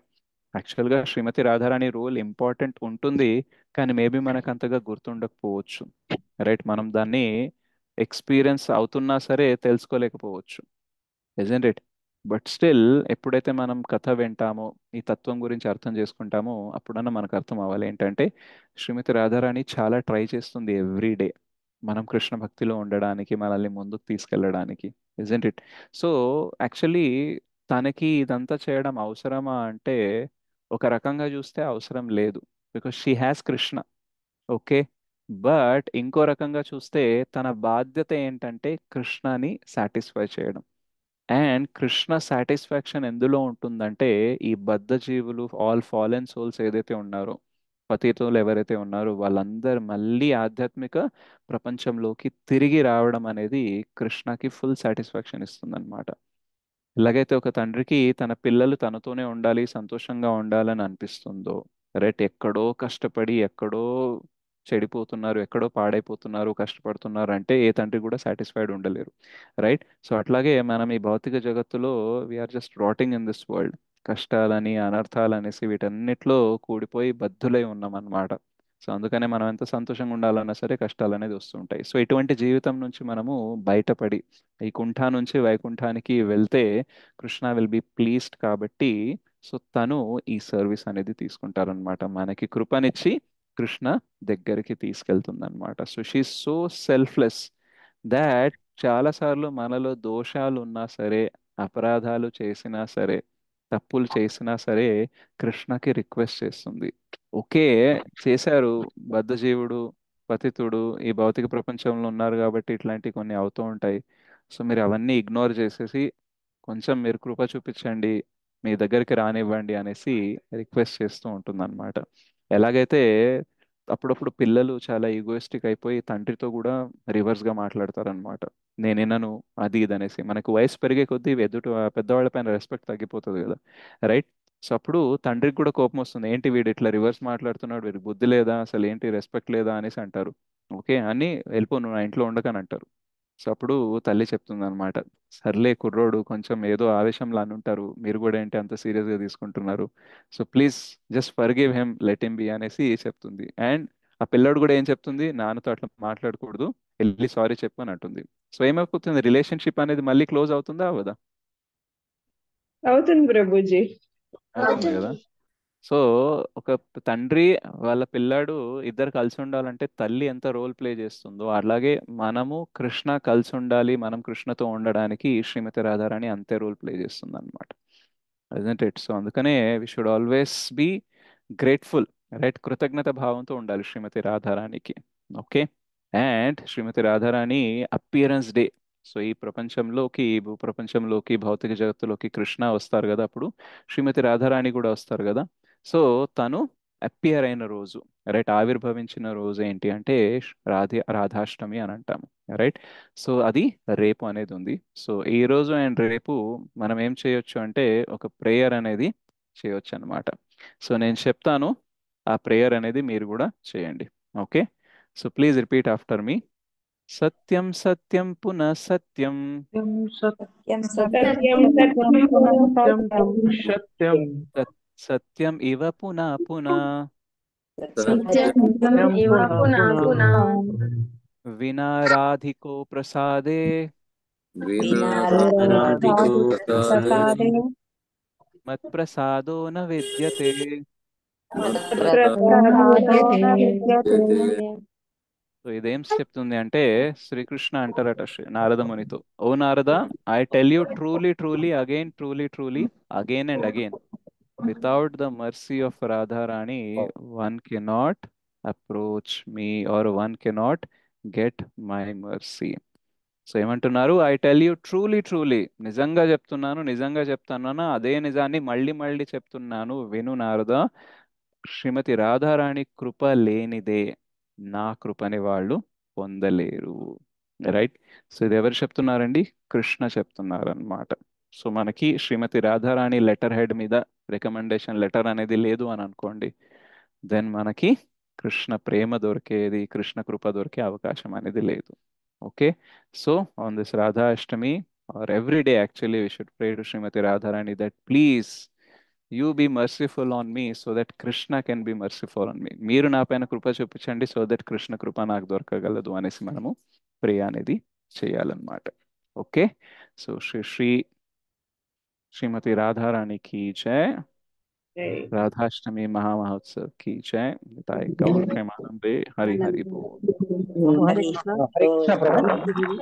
యాక్చువల్గా శ్రీమతి రాధారాణి రోల్ ఇంపార్టెంట్ ఉంటుంది, కానీ మేబీ మనకు అంతగా గుర్తుండకపోవచ్చు. రైట్, మనం దాన్ని ఎక్స్పీరియన్స్ అవుతున్నా సరే తెలుసుకోలేకపోవచ్చు, ఇజంట్ ఇట్? బట్ స్టిల్ ఎప్పుడైతే మనం కథ వింటామో ఈ తత్వం గురించి అర్థం చేసుకుంటామో అప్పుడన్నా మనకు అర్థం అవ్వాలి ఏంటంటే శ్రీమతి రాధారాణి చాలా ట్రై చేస్తుంది ఎవ్రీ డే మనం కృష్ణ భక్తిలో ఉండడానికి, మనల్ని ముందుకు తీసుకెళ్ళడానికి, ఇజంట్ ఇట్? సో యాక్చువల్లీ తనకి ఇదంతా చేయడం అవసరమా అంటే ఒక రకంగా చూస్తే అవసరం లేదు, because she has Krishna. Okay, but ఇంకో రకంగా చూస్తే తన బాధ్యత ఏంటంటే కృష్ణని సాటిస్ఫై చేయడం. అండ్ కృష్ణ సాటిస్ఫాక్షన్ ఎందులో ఉంటుందంటే ఈ బద్ధ జీవులు, ఆల్ ఫాలెన్ సోల్స్ ఏదైతే ఉన్నారో, పతితులు ఎవరైతే ఉన్నారో వాళ్ళందరూ మళ్ళీ ఆధ్యాత్మిక ప్రపంచంలోకి తిరిగి రావడం అనేది కృష్ణకి ఫుల్ సాటిస్ఫాక్షన్ ఇస్తుంది అనమాట. ఎలాగైతే ఒక తండ్రికి తన పిల్లలు తనతోనే ఉండాలి, సంతోషంగా ఉండాలని అనిపిస్తుందో, రైట్, ఎక్కడో కష్టపడి ఎక్కడో చెడిపోతున్నారు, ఎక్కడో పాడైపోతున్నారు, కష్టపడుతున్నారు అంటే ఏ తండ్రి కూడా సాటిస్ఫైడ్ ఉండలేరు. రైట్, సో అట్లాగే మనం ఈ భౌతిక జగత్తులో we are just rotting in this world. కష్టాలని అనర్థాలు అనేసి వీటన్నిటిలో కూడిపోయి బద్ధులై ఉన్నాం అన్నమాట. సో అందుకనే మనం ఎంత సంతోషంగా ఉండాలన్నా సరే కష్టాలు అనేది వస్తుంటాయి. సో ఇటువంటి జీవితం నుంచి మనము బయటపడి ఈ కుంఠ నుంచి వైకుంఠానికి వెళ్తే కృష్ణ విల్ బి ప్లీజ్డ్ కాబట్టి సో తను ఈ సర్వీస్ అనేది తీసుకుంటారనమాట, మనకి కృపనిచ్చి కృష్ణ దగ్గరికి తీసుకెళ్తుంది అనమాట. So she so selfless that చాలాసార్లు మనలో దోషాలు ఉన్నా సరే, అపరాధాలు చేసినా సరే, తప్పులు చేసినా సరే కృష్ణకి రిక్వెస్ట్ చేస్తుంది. ఓకే, చేశారు, బద్ధజీవుడు పతితుడు ఈ భౌతిక ప్రపంచంలో ఉన్నారు కాబట్టి ఇట్లాంటివి కొన్ని అవుతూ ఉంటాయి. సో మీరు అవన్నీ ఇగ్నోర్ చేసేసి కొంచెం మీరు కృప చూపించండి, మీ దగ్గరికి రానివ్వండి అనేసి రిక్వెస్ట్ చేస్తూ ఉంటుందన్నమాట. ఎలాగైతే అప్పుడప్పుడు పిల్లలు చాలా ఈగోయిస్టిక్ అయిపోయి తండ్రితో కూడా రివర్స్గా మాట్లాడతారనమాట, నేనేనను అది ఇది అనేసి. మనకు వయసు పెరిగే కొద్దీ ఎదుటి పెద్దవాళ్ళ పైన రెస్పెక్ట్ తగ్గిపోతుంది కదా, రైట్? సో అప్పుడు తండ్రికి కూడా కోపం వస్తుంది, ఏంటి వీడు ఇట్లా రివర్స్ మాట్లాడుతున్నాడు, వీడికి బుద్ధి లేదా, అసలు ఏంటి రెస్పెక్ట్ లేదా అనేసి అంటారు. ఓకే అని వెళ్ళిపో, నువ్వు నా ఇంట్లో ఉండకని అంటారు. సో అప్పుడు తల్లి చెప్తుంది అనమాట, సర్లే కుర్రోడు కొంచెం ఏదో ఆవేశంలో అని ఉంటారు, మీరు కూడా ఏంటి అంత సీరియస్గా తీసుకుంటున్నారు, so please just forgive him, let him B అనేసి చెప్తుంది. అండ్ ఆ పిల్లాడు కూడా ఏం చెప్తుంది, నాన్నతో అట్లా మాట్లాడకూడదు, వెళ్ళి సారీ చెప్పు అని అంటుంది. సో ఏమైపోతుంది, రిలేషన్షిప్ అనేది మళ్ళీ క్లోజ్ అవుతుందా అవదా? అవుతుంది ప్రభుజీ. అవుతుంది కదా. సో ఒక తండ్రి వాళ్ళ పిల్లాడు ఇద్దరు కలిసి ఉండాలంటే తల్లి ఎంత రోల్ ప్లే చేస్తుందో అలాగే మనము కృష్ణ కలిసి ఉండాలి, మనం కృష్ణతో ఉండడానికి శ్రీమతి రాధారాణి అంతే రోల్ ప్లే చేస్తుంది అనమాట, isn't it? సో అందుకనే we should always be grateful, right? కృతజ్ఞత భావంతో ఉండాలి శ్రీమతి రాధారాణికి. Okay, and Shrimati Radharani appearance day, so ఈ ప్రపంచంలోకి, ఈ భూప్రపంచంలోకి, భౌతిక జగత్తులోకి కృష్ణ వస్తారు కదా, అప్పుడు శ్రీమతి రాధారాణి కూడా వస్తారు కదా. సో తను అపియర్ అయిన రోజు, రైట్, ఆవిర్భవించిన రోజు ఏంటి అంటే రాధాష్టమి అని అంటాము, రైట్. సో అది రేపు అనేది ఉంది. సో ఈ రోజు అండ్ రేపు మనం ఏం చేయొచ్చు అంటే ఒక ప్రేయర్ అనేది చేయొచ్చు అనమాట. సో నేను చెప్తాను, ఆ ప్రేయర్ అనేది మీరు కూడా చేయండి. Okay, so please repeat after me. సత్యం సత్యం పునః సత్యం, सत्यं సత్యం ఇవ పునః పునః, వినారాధికో ప్రసాదే మత్ప్రసాదో న విద్యతే. సో ఇదేం చెప్తుంది అంటే శ్రీకృష్ణ అంటారట నారద మునితో, ఓ Narada, I tell you truly truly again, truly truly again and again, without the mercy of Radharani one cannot approach me or one cannot get my mercy. So ఏమంటున్నారు, I tell you truly truly, నిజంగా చెప్తున్నాను, నిజంగా చెప్తున్నాను, అదే నిజాన్ని మళ్ళీ మళ్ళీ చెప్తున్నాను, విను నారద, శ్రీమతి రాధారాణి కృప లేనిదే నా కృపని వాళ్ళు పొందలేరు, రైట్. సో ఇది ఎవరు చెప్తున్నారండి? కృష్ణ చెప్తున్నారు అనమాట. సో మనకి శ్రీమతి రాధారాణి లెటర్ హెడ్ మీద రికమెండేషన్ లెటర్ అనేది లేదు అని అనుకోండి, దెన్ మనకి కృష్ణ ప్రేమ దొరికేది, కృష్ణ కృప దొరికే అవకాశం అనేది లేదు. Okay, so on this Radha Ashtami or every day actually we should pray to Srimati Radharani that please you be merciful on me so that Krishna can be merciful on me. మీరు నా పైన కృప చూపించండి సో దట్ కృష్ణ కృప నాకు దొరకగలదు అనేసి మనము ప్రే అనేది చేయాలన్నమాట. Okay, so Shrimati Radharani की जय, राधाष्टमी महामहोत्सव की जय, निताय गौर प्रेमानंदे, हरि हरि बोल. హరే కృష్ణ ప్రభు.